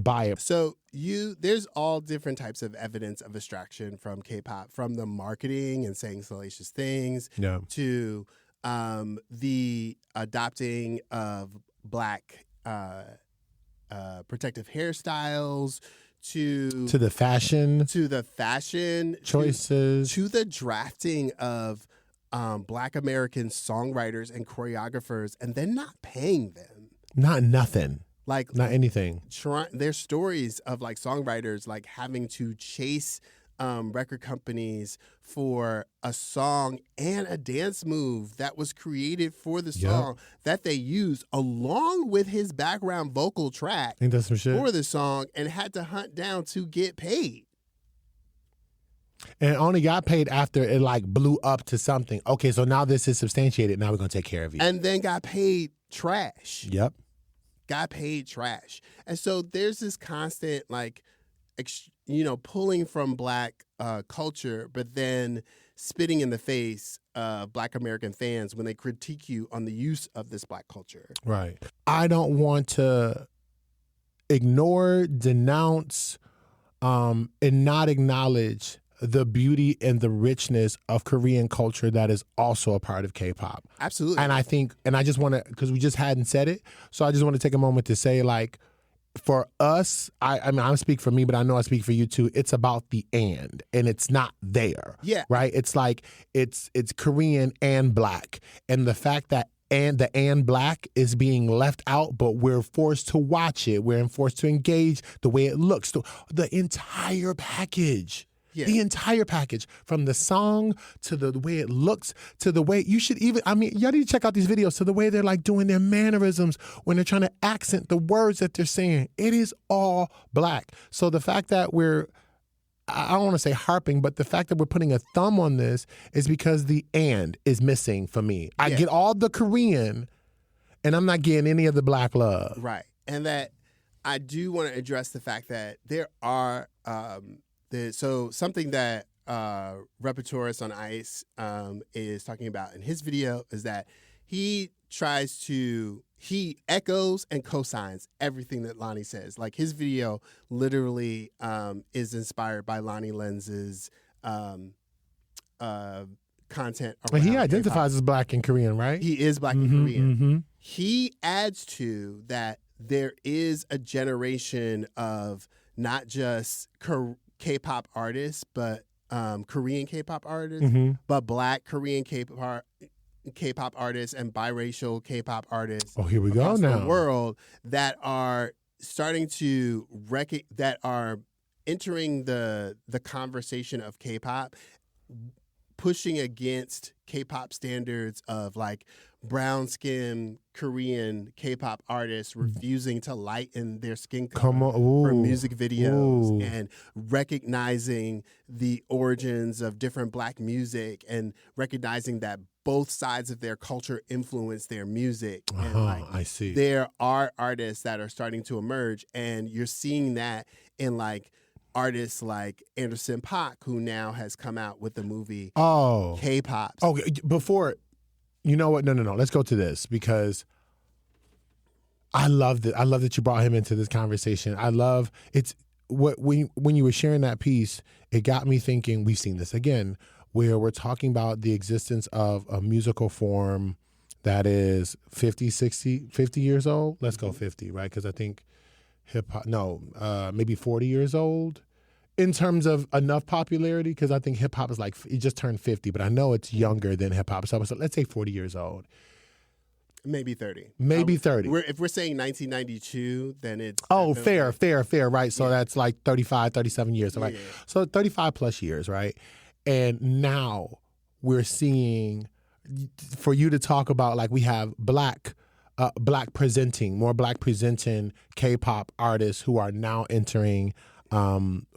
buy it. So there's all different types of evidence of extraction from K-pop, from the marketing and saying salacious things to the adopting of Black protective hairstyles to the fashion choices to the drafting of Black American songwriters and choreographers and then not paying them. Nothing. Like not anything. There's stories of like songwriters like having to chase record companies for a song and a dance move that was created for the song that they used along with his background vocal track Ain't that some shit? For the song and had to hunt down to get paid. And only got paid after it like blew up to something. Okay, so now this is substantiated. Now we're going to take care of you. And then got paid trash. Yep. Got paid trash. And so there's this constant like pulling from Black culture, but then spitting in the face of Black American fans when they critique you on the use of this Black culture. Right. I don't want to ignore, denounce, and not acknowledge the beauty and the richness of Korean culture that is also a part of K-pop. Absolutely. And I think, and I just want to, because we just hadn't said it, so I just want to take a moment to say, like, for us, I mean, I speak for me, but I know I speak for you too. It's about the and it's not there. Yeah. Right? It's like, it's Korean and Black. And the fact that the Black is being left out, but we're forced to watch it. We're forced to engage the way it looks. The entire package. Yeah. The entire package, from the song to the way it looks to the way you should even, I mean, y'all need to check out these videos to the way they're like doing their mannerisms when they're trying to accent the words that they're saying. It is all Black. So the fact that I don't want to say harping, but the fact that we're putting a thumb on this is because the and is missing for me. I get all the Korean and I'm not getting any of the Black love. Right. And that I do want to address the fact that there are, so something that Repertoris on Ice is talking about in his video is that he echoes and cosigns everything that Lonnie says. Like his video literally is inspired by Lonnie Lenz's content. But he identifies as Black and Korean, right? He is Black and Korean. Mm-hmm. He adds to that there is a generation of not just K-pop artists, but Korean K-pop artists, but Black Korean K-pop artists and biracial K-pop artists. Oh, here we go now. The world that are starting to that are entering the conversation of K-pop, pushing against K-pop standards of like brown skin Korean K-pop artists refusing to lighten their skin color for music videos and recognizing the origins of different Black music and recognizing that both sides of their culture influence their music. And I see. There are artists that are starting to emerge, and you're seeing that in like artists like Anderson .Paak, who now has come out with the movie K-Pop. Oh, before, you know what? No. Let's go to this because I love it. I love that you brought him into this conversation. I love it's what when you were sharing that piece, it got me thinking. We've seen this again, where we're talking about the existence of a musical form that is 50 years old. Let's go 50, right? Because I think hip-hop, maybe 40 years old in terms of enough popularity, because I think hip-hop is like, it just turned 50, but I know it's younger than hip-hop. So let's say 40 years old. Maybe 30. Maybe 30. If we're saying 1992, then it's... Oh, definitely- fair, right? So Yeah. that's like 35, 37 years, right? Yeah. So 35 plus years, right? And now we're seeing, for you to talk about, like, we have black presenting K-pop artists who are now entering,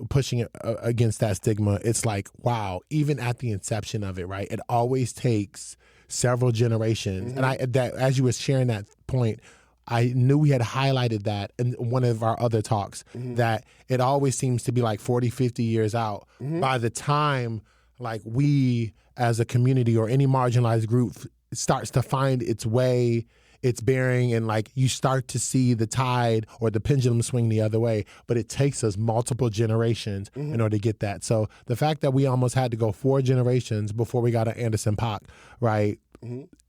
pushing it against that stigma. It's like, wow, even at the inception of it, right? It always takes several generations. And as you were sharing that point, I knew we had highlighted that in one of our other talks, that it always seems to be like 40, 50 years out. By the time like we as a community or any marginalized group starts to find its way, its bearing, and like you start to see the tide or the pendulum swing the other way, but it takes us multiple generations in order to get that. So the fact that we almost had to go 4 generations before we got an Anderson .Paak, right,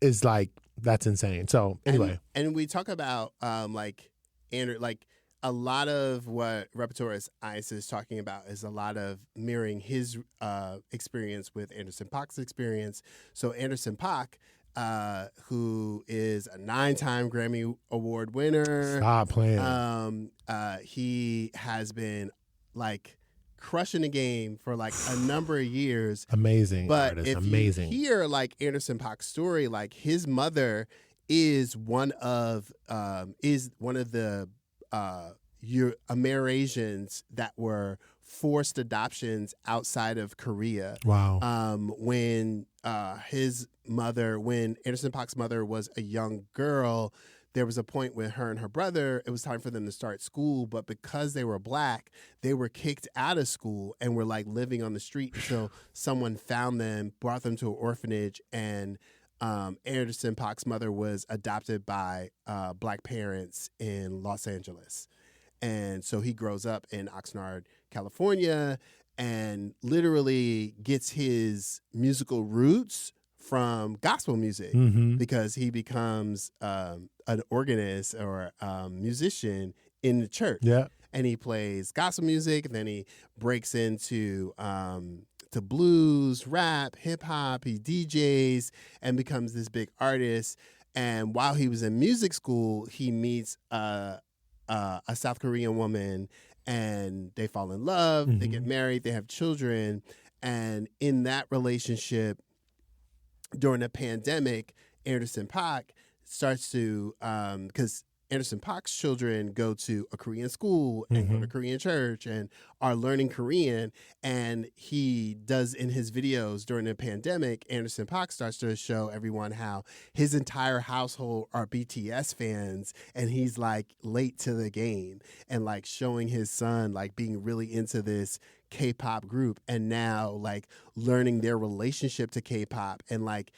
is like, that's insane. So anyway. And we talk about like a lot of what Repertoris Ice is talking about is a lot of mirroring his experience with Anderson .Paak's experience. So Anderson .Paak, who is a 9-time Grammy Award winner. Stop playing. He has been like crushing the game for like a number of years. Amazing But artist, if amazing. you hear like Anderson .Paak's story, like his mother is one of the Amerasians that were forced adoptions outside of Korea. Wow. When Anderson .Paak's mother was a young girl, there was a point with her and her brother, it was time for them to start school, but because they were black, they were kicked out of school and were like living on the street. So someone found them, brought them to an orphanage, and Anderson .Paak's mother was adopted by black parents in Los Angeles. And so he grows up in Oxnard, California, and literally gets his musical roots from gospel music because he becomes an organist or musician in the church. Yeah. And he plays gospel music, and then he breaks into to blues, rap, hip hop. He DJs and becomes this big artist. And while he was in music school, he meets a South Korean woman, and they fall in love. They get married. They have children. And in that relationship, during the pandemic, Anderson .Paak starts to, because Anderson .Paak's children go to a Korean school and go to Korean church and are learning Korean. And he does in his videos during the pandemic, Anderson .Paak starts to show everyone how his entire household are BTS fans. And he's like late to the game and like showing his son like being really into this K-pop group, and now like learning their relationship to K-pop. And like,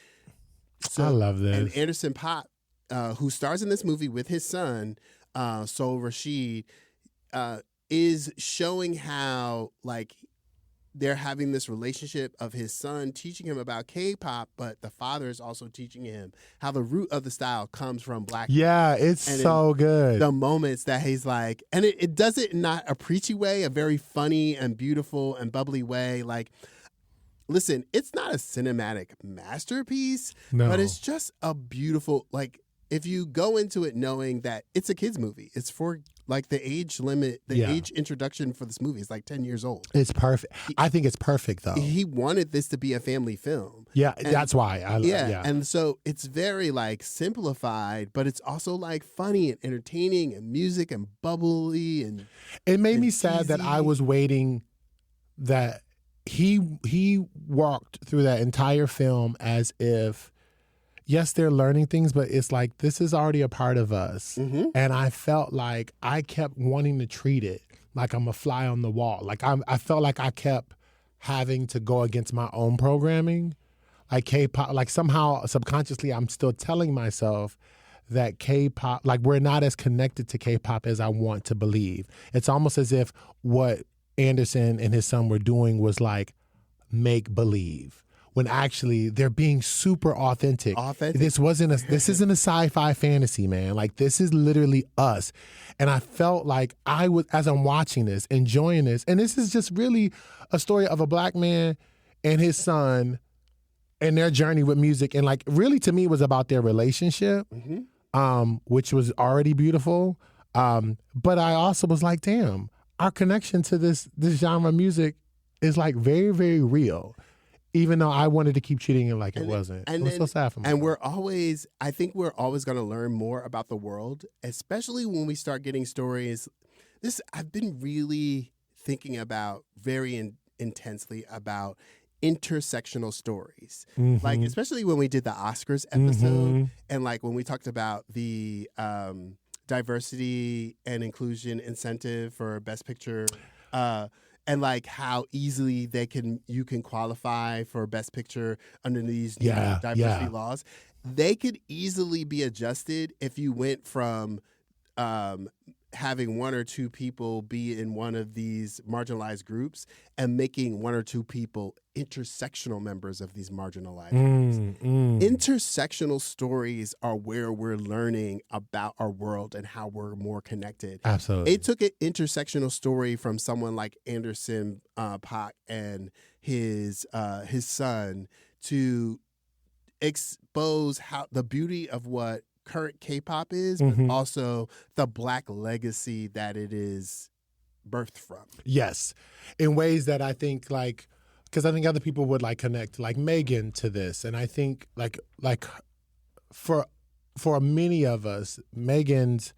so, I love this. And Anderson .Paak, who stars in this movie with his son, Sol Rashid, is showing how like they're having this relationship of his son teaching him about K-pop, but the father is also teaching him how the root of the style comes from black. Yeah, it's and so good. The moments that he's like, and it does it in not a preachy way, a very funny and beautiful and bubbly way. Like, listen, it's not a cinematic masterpiece, but it's just a beautiful, like, if you go into it knowing that it's a kid's movie, it's for like the age limit, age introduction for this movie is like 10 years old. It's perfect. I think it's perfect though. He wanted this to be a family film. Yeah, and that's why. And so it's very like simplified, but it's also like funny and entertaining and music and bubbly, and it made me sad that I was waiting that he walked through that entire film as if, yes, they're learning things, but it's like, this is already a part of us. And I felt like I kept wanting to treat it like I'm a fly on the wall. Like I felt like I kept having to go against my own programming. Like K-pop, like somehow subconsciously I'm still telling myself that K-pop, like we're not as connected to K-pop as I want to believe. It's almost as if what Anderson and his son were doing was like make believe, when actually they're being super authentic. This isn't a sci-fi fantasy, man. Like this is literally us. And I felt like I was, as I'm watching this, enjoying this, and this is just really a story of a black man and his son and their journey with music. And like, really, to me, it was about their relationship, which was already beautiful. But I also was like, damn, our connection to this genre of music is like very, very real. Even though I wanted to keep treating it like it wasn't. It was so sad for me. And I think we're always going to learn more about the world, especially when we start getting stories. I've been really thinking about very intensely about intersectional stories. Like, especially when we did the Oscars episode and like when we talked about the diversity and inclusion incentive for Best Picture, and like how easily you can qualify for Best Picture under these new diversity laws. They could easily be adjusted if you went from having one or two people be in one of these marginalized groups and making one or two people intersectional members of these marginalized groups. Intersectional stories are where we're learning about our world and how we're more connected. Absolutely. It took an intersectional story from someone like Anderson .Paak and his son to expose how the beauty of what current K-pop is, but also the Black legacy that it is birthed from. Yes, in ways that I think like, because I think other people would like connect like Megan to this, and I think like for many of us, Megan's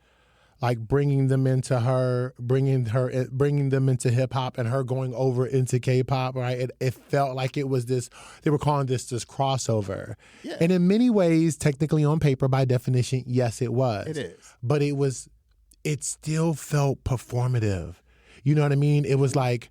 like bringing them into hip hop and her going over into K-pop, right? It felt like it was this, they were calling this crossover. Yeah. And in many ways, technically on paper, by definition, yes, it was. It is. But it still felt performative. You know what I mean? It was like,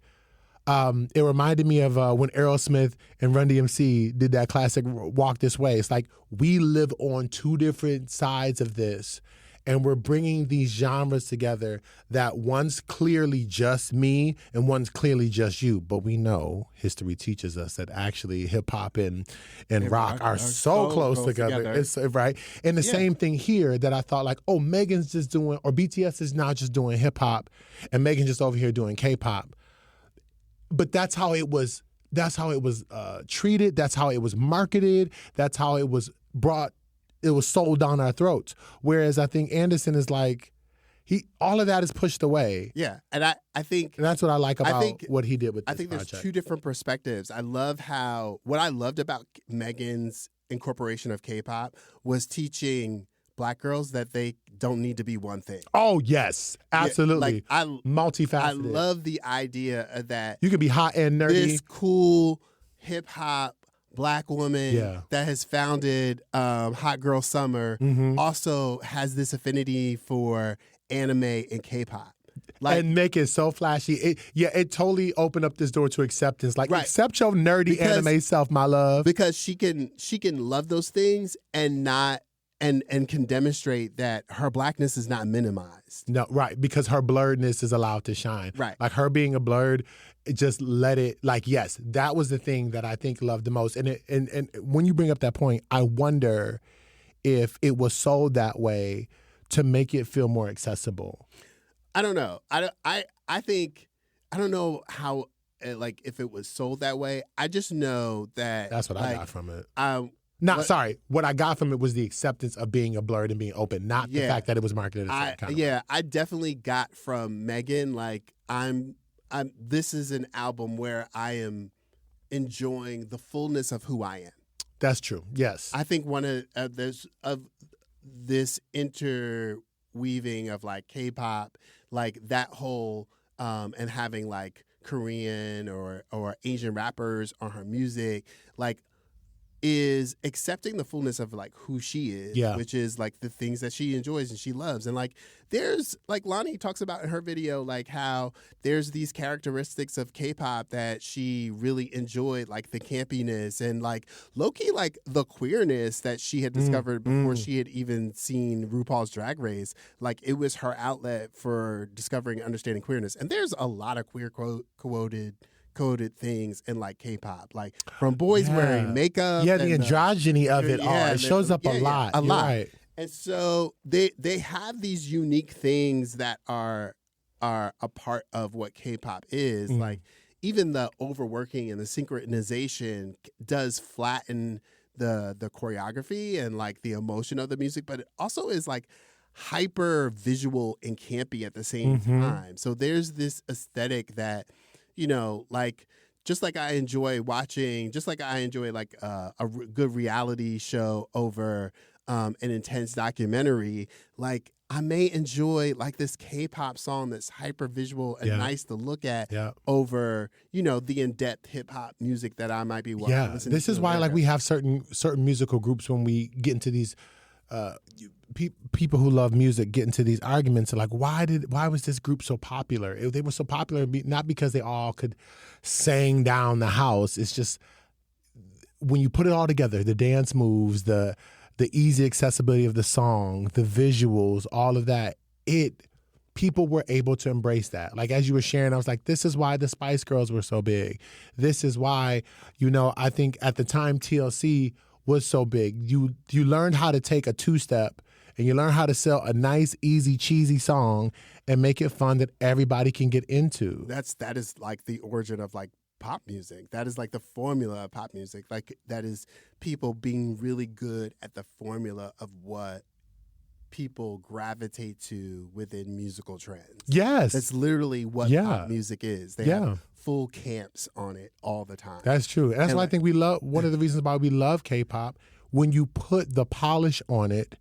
it reminded me of when Aerosmith and Run DMC did that classic Walk This Way. It's like, we live on two different sides of this. And we're bringing these genres together that one's clearly just me and one's clearly just you. But we know history teaches us that actually hip hop and rock are so close together. It's, right? And the same thing here that I thought like, oh, Megan's just doing, or BTS is now just doing hip hop and Megan's just over here doing K-pop. But that's how it was treated. That's how it was marketed. That's how it was brought. It was sold down our throats. Whereas I think Anderson is like, all of that is pushed away. Yeah, and I think and that's what I like about what he did with this project. There's two different perspectives. I love what I loved about Megan's incorporation of K-pop was teaching Black girls that they don't need to be one thing. Oh yes, absolutely. Yeah, multifaceted. I love the idea that you could be hot and nerdy. This cool hip hop Black woman that has founded Hot Girl Summer also has this affinity for anime and K-pop. Like, and make it so flashy. It totally opened up this door to acceptance. Like, accept your nerdy anime self, my love. Because she can love those things and not and can demonstrate that her Blackness is not minimized. No, right, because her blurredness is allowed to shine. Right. Like her being a blurred, just let it, like, yes, that was the thing that I think loved the most. And when you bring up that point, I wonder if it was sold that way to make it feel more accessible. I don't know. I think, I don't know how, like, if it was sold that way. I just know that. That's what I got from it. Sorry. What I got from it was the acceptance of being a blurred and being open, not the fact that it was marketed as kind of. Yeah, I definitely got from Megan, like, this is an album where I am enjoying the fullness of who I am. That's true. Yes. I think one of this interweaving of like K-pop, like that whole and having like Korean or Asian rappers on her music, like, is accepting the fullness of like who she is, which is like the things that she enjoys and she loves. And like there's like Lonnie talks about in her video, like how there's these characteristics of K-pop that she really enjoyed, like the campiness and like low-key like the queerness that she had discovered before she had even seen RuPaul's Drag Race. Like it was her outlet for discovering and understanding queerness. And there's a lot of queer coded things in like K-pop, like from boys wearing makeup. Yeah, the androgyny of it all. It shows up a lot. A lot. Right. And so they have these unique things that are a part of what K-pop is. Like even the overworking and the synchronization does flatten the choreography and like the emotion of the music, but it also is like hyper visual and campy at the same time. So there's this aesthetic that, like just like I enjoy watching, just like I enjoy like good reality show over an intense documentary, like I may enjoy like this K-pop song that's hyper visual and nice to look at over, the in-depth hip hop music that I might be listening to. This is why like we have certain musical groups when we get into these people who love music get into these arguments like why was this group so popular? They were so popular not because they all could sing down the house. It's just when you put it all together, the dance moves, the easy accessibility of the song, the visuals, all of that, people were able to embrace that. Like as you were sharing, I was like, this is why the Spice Girls were so big. This is why, I think at the time TLC was so big. You learned how to take a two-step and you learn how to sell a nice, easy, cheesy song and make it fun that everybody can get into. That is like the origin of like pop music. That is like the formula of pop music. Like that is people being really good at the formula of what people gravitate to within musical trends. Yes. That's literally what pop music is. They have full camps on it all the time. That's true. And that's why I think we love, one of the reasons why we love K-pop, when you put the polish on it,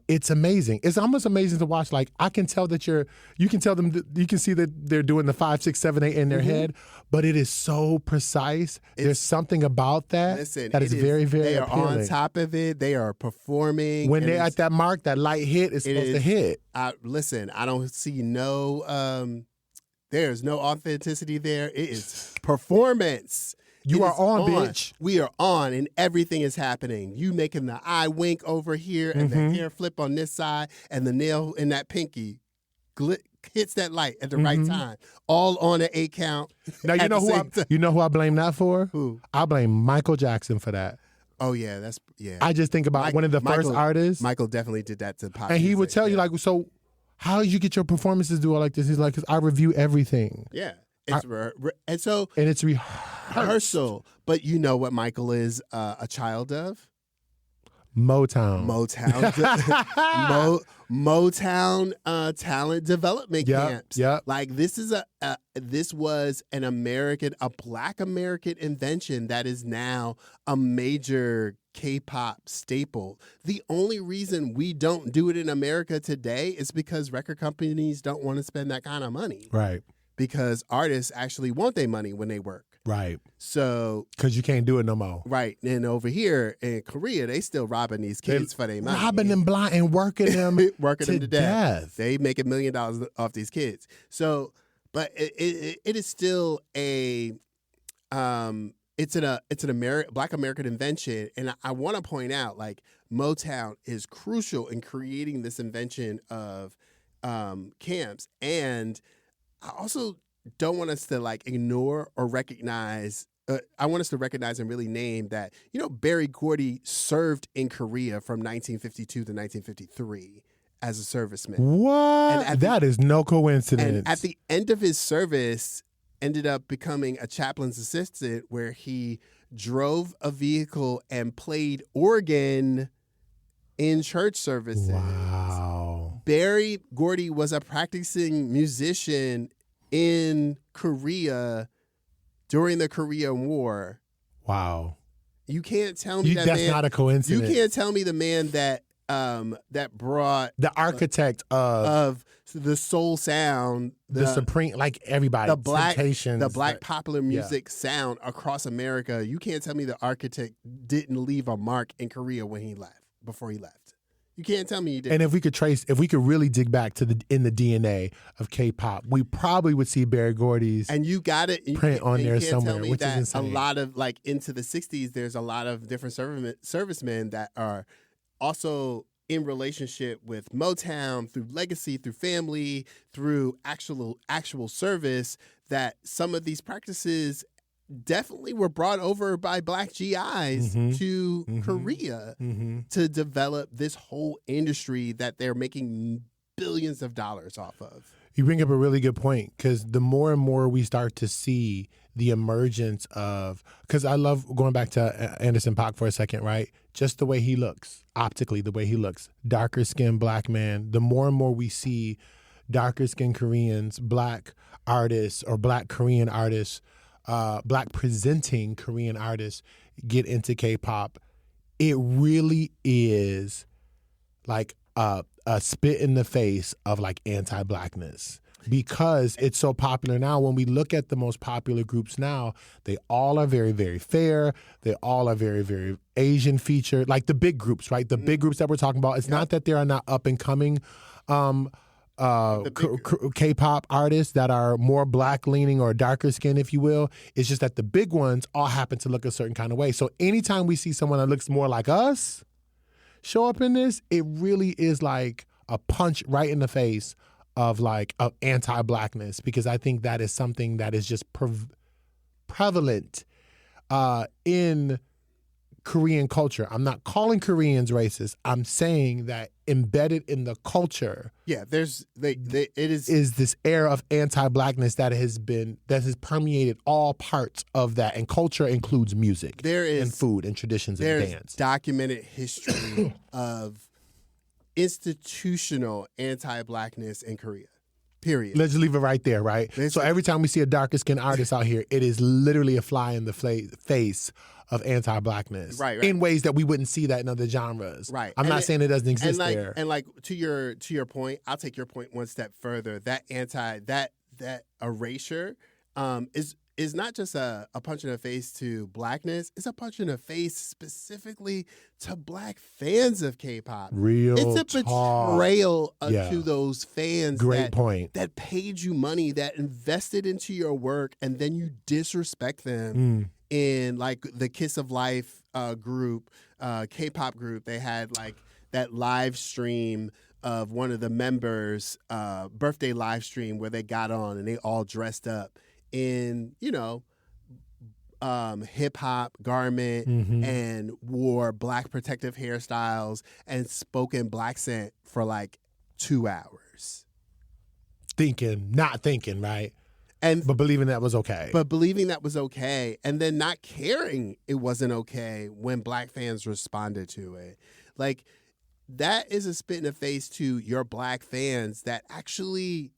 it's amazing. It's almost amazing to watch. Like I can tell that you can tell them, you can see that they're doing the 5, 6, 7, 8 in their head, but it is so precise. There's something about that that is very, very They are appealing. on top of it. They are performing. When they're at that mark, that light hit is supposed to hit. I don't see there's no authenticity there. It is performance. You are on, bitch. We are on, and everything is happening. You making the eye wink over here, and the hair flip on this side, and the nail in that pinky hits that light at the right time. All on an 8 count. Now you know who I blame that for? Who? I blame Michael Jackson for that. Oh yeah, I just think about one of the first artists. Michael definitely did that to pop. And he music, would tell you like, so how did you get your performances do all like this? He's like, 'cause I review everything. Yeah. It's and it's rehearsal. But you know what Michael is a child of? Motown. Motown talent development camps. Yep. Like this was a Black American invention that is now a major K-pop staple. The only reason we don't do it in America today is because record companies don't want to spend that kind of money. Right. Because artists actually want their money when they work. Right. So. Because you can't do it no more. Right. And over here in Korea, they still robbing these kids for their money. Robbing them blind and working them to death. They make $1 million off these kids. So, but it is still it's an Black American invention. And I want to point out, like, Motown is crucial in creating this invention of camps. And I also don't want us to like ignore or recognize. I want us to recognize and really name that, Berry Gordy served in Korea from 1952 to 1953 as a serviceman. What? That is no coincidence. And at the end of his service, ended up becoming a chaplain's assistant where he drove a vehicle and played organ in church services. Wow. Berry Gordy was a practicing musician in Korea during the Korean War. Wow. You can't tell me that's not a coincidence. You can't tell me the man that brought the architect of the soul sound, the supreme, like everybody, the black Temptations, popular music sound across America. You can't tell me the architect didn't leave a mark in Korea before he left. You can't tell me you didn't. And if we could really dig back to the DNA of K-pop, we probably would see Berry Gordy's and you got it print on there somewhere, tell me which that is insane. A lot of like into the 60s, there's a lot of different servicemen that are also in relationship with Motown through legacy, through family, through actual service. That some of these practices definitely were brought over by Black GIs to Korea to develop this whole industry that they're making billions of dollars off of. You bring up a really good point, because the more and more we start to see the emergence of, because I love going back to Anderson .Paak for a second, right? Just the way he looks, optically, the way he looks, darker skinned black man. The more and more we see darker skinned Koreans, black artists or black Korean artists, black presenting Korean artists get into K-pop, it really is like a spit in the face of like anti-blackness, because it's so popular now. When we look at the most popular groups now, they all are very, very fair. They all are very, very Asian featured, like the big groups, right? The big groups that we're talking about. It's not that there are not up and coming K-pop artists that are more black leaning or darker skin, if you will. It's just that the big ones all happen to look a certain kind of way. So anytime we see someone that looks more like us show up in this, it really is like a punch right in the face of like of anti-blackness, because I think that is something that is just prevalent in Korean culture. I'm not calling Koreans racist. I'm saying that embedded in the culture, it is this air of anti-blackness that has permeated all parts of that, and culture includes music, and food and traditions and dance. Documented history of institutional anti-blackness in Korea. Period. Let's just leave it right there, right? So every time we see a darker skinned artist out here, it is literally a fly in the face of anti-blackness, right? In ways that we wouldn't see that in other genres, right? I'm not saying it doesn't exist there. And like to your point, I'll take your point one step further. That that erasure is not just a punch in the face to blackness. It's a punch in the face specifically to black fans of K-pop. It's a betrayal to those fans. Great point. That paid you money, that invested into your work, and then you disrespect them. In like the Kiss of Life group, K-pop group, they had like that live stream of one of the members' birthday live stream where they got on and they all dressed up in, hip hop garment and wore black protective hairstyles and spoke in black accent for like 2 hours. Not thinking, right? But believing that was okay. And then not caring it wasn't okay when black fans responded to it. Like, that is a spit in the face to your black fans that actually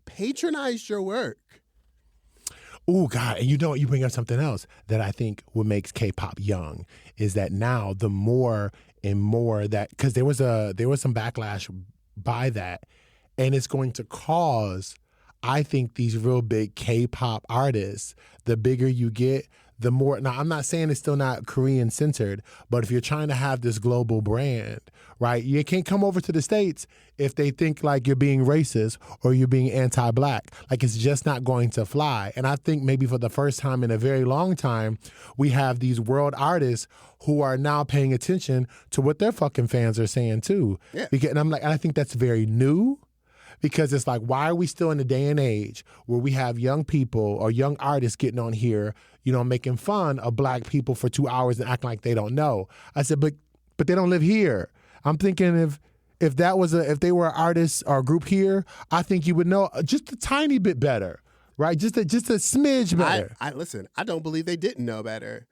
patronized your work. Oh, God. And you bring up something else that I think what makes K-pop young is that now the more and more that, because there was some backlash by that, and it's going to cause, I think, these real big K-pop artists, the bigger you get, the more. Now, I'm not saying it's still not Korean centered, but if you're trying to have this global brand, right, you can't come over to the States if they think like you're being racist or you're being anti-black. Like, it's just not going to fly. And I think maybe for the first time in a very long time, we have these world artists who are now paying attention to what their fucking fans are saying too. Yeah. And I think that's very new. Because it's like, why are we still in a day and age where we have young people or young artists getting on here, making fun of black people for 2 hours and acting like they don't know? I said, but they don't live here. I'm thinking if they were artists or a group here, I think you would know just a tiny bit better, right? Just a smidge better. Listen, I don't believe they didn't know better.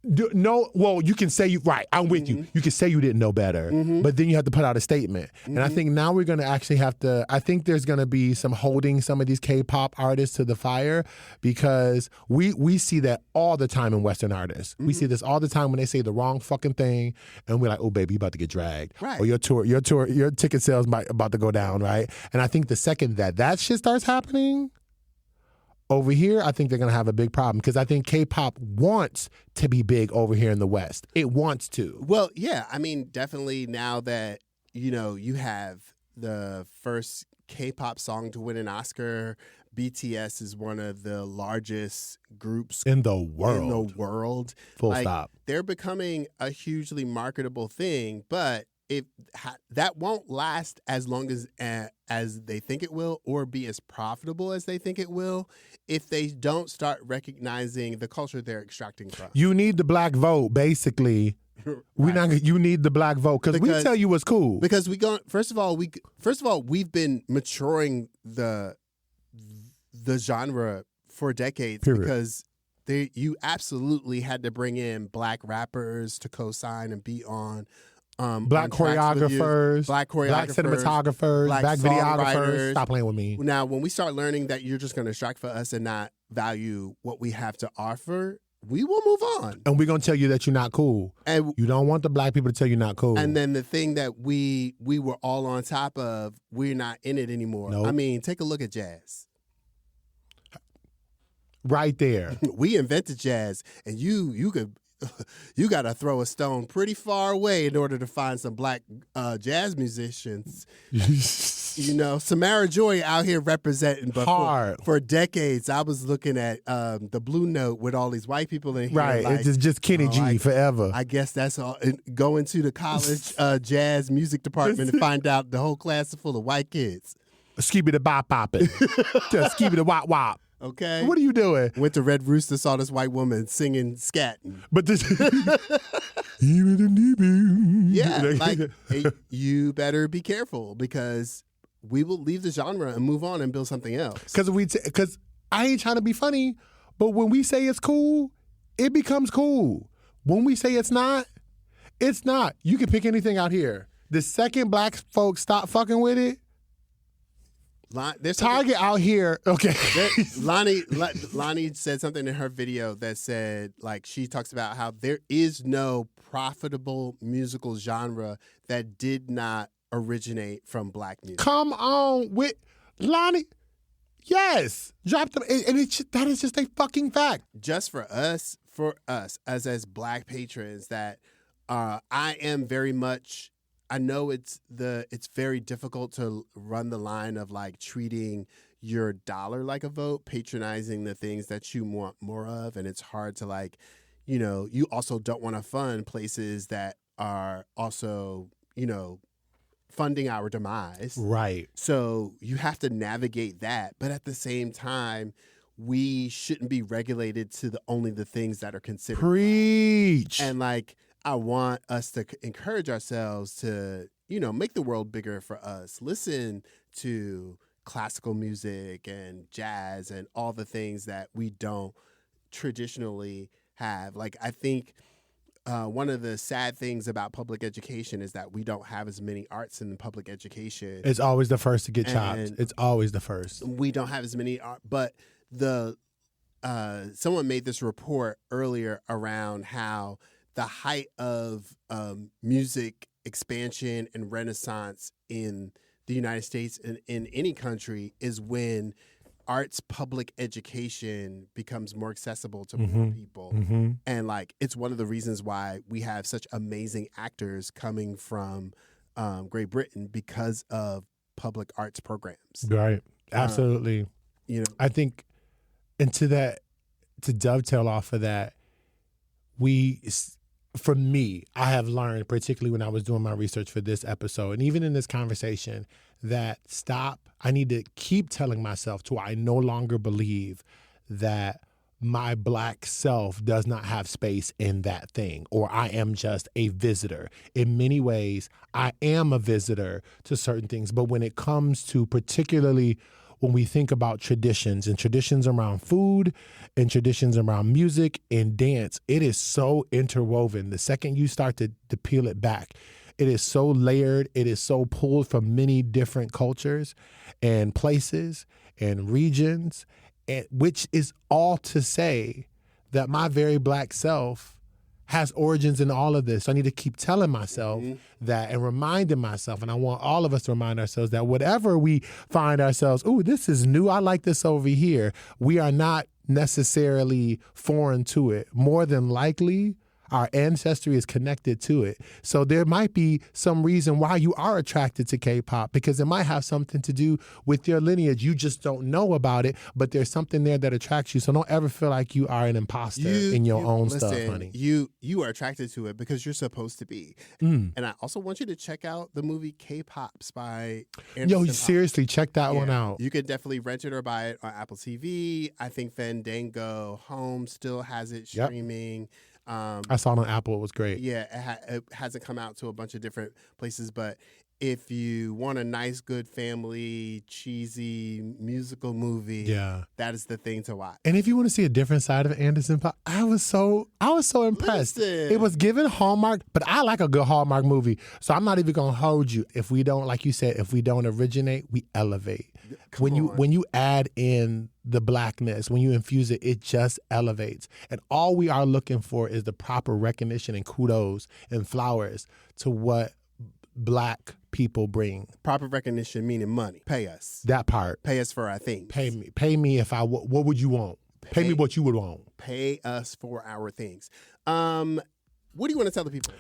No, well, you can say I'm with you. You can say you didn't know better, but then you have to put out a statement. And I think now we're going to actually have to, I think there's going to be some holding some of these K-pop artists to the fire, because we see that all the time in Western artists. We see this all the time when they say the wrong fucking thing, and we're like, oh, baby, you about to get dragged. Right. Or your ticket sales about to go down, right? And I think the second that shit starts happening, over here, I think they're going to have a big problem, because I think K-pop wants to be big over here in the West. It wants to. Well, yeah. I mean, definitely now that, you have the first K-pop song to win an Oscar. BTS is one of the largest groups in the world. Full stop. They're becoming a hugely marketable thing, but that won't last as long as they think it will, or be as profitable as they think it will, if they don't start recognizing the culture they're extracting from. You need the black vote, basically. Right. You need the black vote because we tell you what's cool. Because first of all, we've been maturing the genre for decades. Period. Because you absolutely had to bring in black rappers to co-sign and be on. Black choreographers, black cinematographers, black videographers. Stop playing with me. Now, when we start learning that you're just going to strike for us and not value what we have to offer, we will move on. And we're going to tell you that you're not cool. And you don't want the black people to tell you not cool. And then the thing that we were all on top of, we're not in it anymore. Nope. I mean, take a look at jazz. Right there. We invented jazz, and you got to throw a stone pretty far away in order to find some black jazz musicians. You know, Samara Joy out here representing, but hard for decades. I was looking at the Blue Note with all these white people in here. Right, like, it's just Kenny G forever. I guess that's all. Going to the college jazz music department and find out the whole class is full of white kids. Skibby the bop bopping, just skibby the wop wop. Okay. What are you doing? Went to Red Rooster, saw this white woman singing scatting. But this, yeah, like hey, you better be careful because we will leave the genre and move on and build something else. Because I ain't trying to be funny, but when we say it's cool, it becomes cool. When we say it's not, it's not. You can pick anything out here. The second black folks stop fucking with it, Target out here, okay. Lonnie said something in her video that said, like, she talks about how there is no profitable musical genre that did not originate from black music. Come on with Lonnie. Yes. Drop them. And that is just a fucking fact. Just for us as black patrons, that I am very much, I know it's very difficult to run the line of like treating your dollar like a vote, patronizing the things that you want more of. And it's hard to like, you know, you also don't want to fund places that are also, you know, funding our demise. Right. So you have to navigate that. But at the same time, we shouldn't be regulated to only the things that are considered. Preach. And like, I want us to encourage ourselves to, you know, make the world bigger for us. Listen to classical music and jazz and all the things that we don't traditionally have. Like, I think one of the sad things about public education is that we don't have as many arts in public education. It's always the first to get chopped. It's always the first. We don't have as many art, but someone made this report earlier around how the height of music expansion and renaissance in the United States and in any country is when arts public education becomes more accessible to more people. Mm-hmm. And like, it's one of the reasons why we have such amazing actors coming from Great Britain because of public arts programs. Right. Absolutely. You know, I think, and to dovetail off of that, for me, I have learned, particularly when I was doing my research for this episode, and even in this conversation, that I need to keep telling myself till I no longer believe that my black self does not have space in that thing, or I am just a visitor. In many ways, I am a visitor to certain things, but when it comes to particularly when we think about traditions and traditions around food and traditions around music and dance, it is so interwoven. The second you start to peel it back, it is so layered. It is so pulled from many different cultures and places and regions, and which is all to say that my very black self has origins in all of this. So I need to keep telling myself that and reminding myself, and I want all of us to remind ourselves that whatever we find ourselves, ooh, this is new, I like this over here, we are not necessarily foreign to it. More than likely, Our ancestry is connected to it. So there might be some reason why you are attracted to K-pop, because it might have something to do with your lineage. You just don't know about it, but there's something there that attracts you. So don't ever feel like you are an imposter in your own stuff, honey. You are attracted to it because you're supposed to be. And I also want you to check out the movie K-Pops by Anderson Paak. Seriously, check that one out. You could definitely rent it or buy it on Apple TV. I think Fandango Home still has it streaming. I saw it on Apple. It was great. Yeah, it hasn't come out to a bunch of different places, but if you want a nice, good family, cheesy musical movie, that is the thing to watch. And if you want to see a different side of Anderson Paak, I was so impressed. Listen. It was given Hallmark, but I like a good Hallmark movie. So I'm not even gonna hold you. If we don't, like you said, if we don't originate, we elevate. When you add in the blackness, when you infuse it, it just elevates. And all we are looking for is the proper recognition and kudos and flowers to what Black people bring. Proper recognition meaning money. Pay us. That part. Pay us for our things. Pay me if I. What would you want? Pay me what you would want. Pay us for our things. What do you want to tell the people?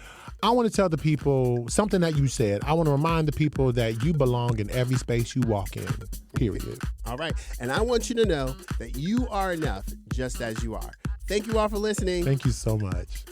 I want to tell the people something that you said. I want to remind the people that you belong in every space you walk in, period. All right. And I want you to know that you are enough just as you are. Thank you all for listening. Thank you so much.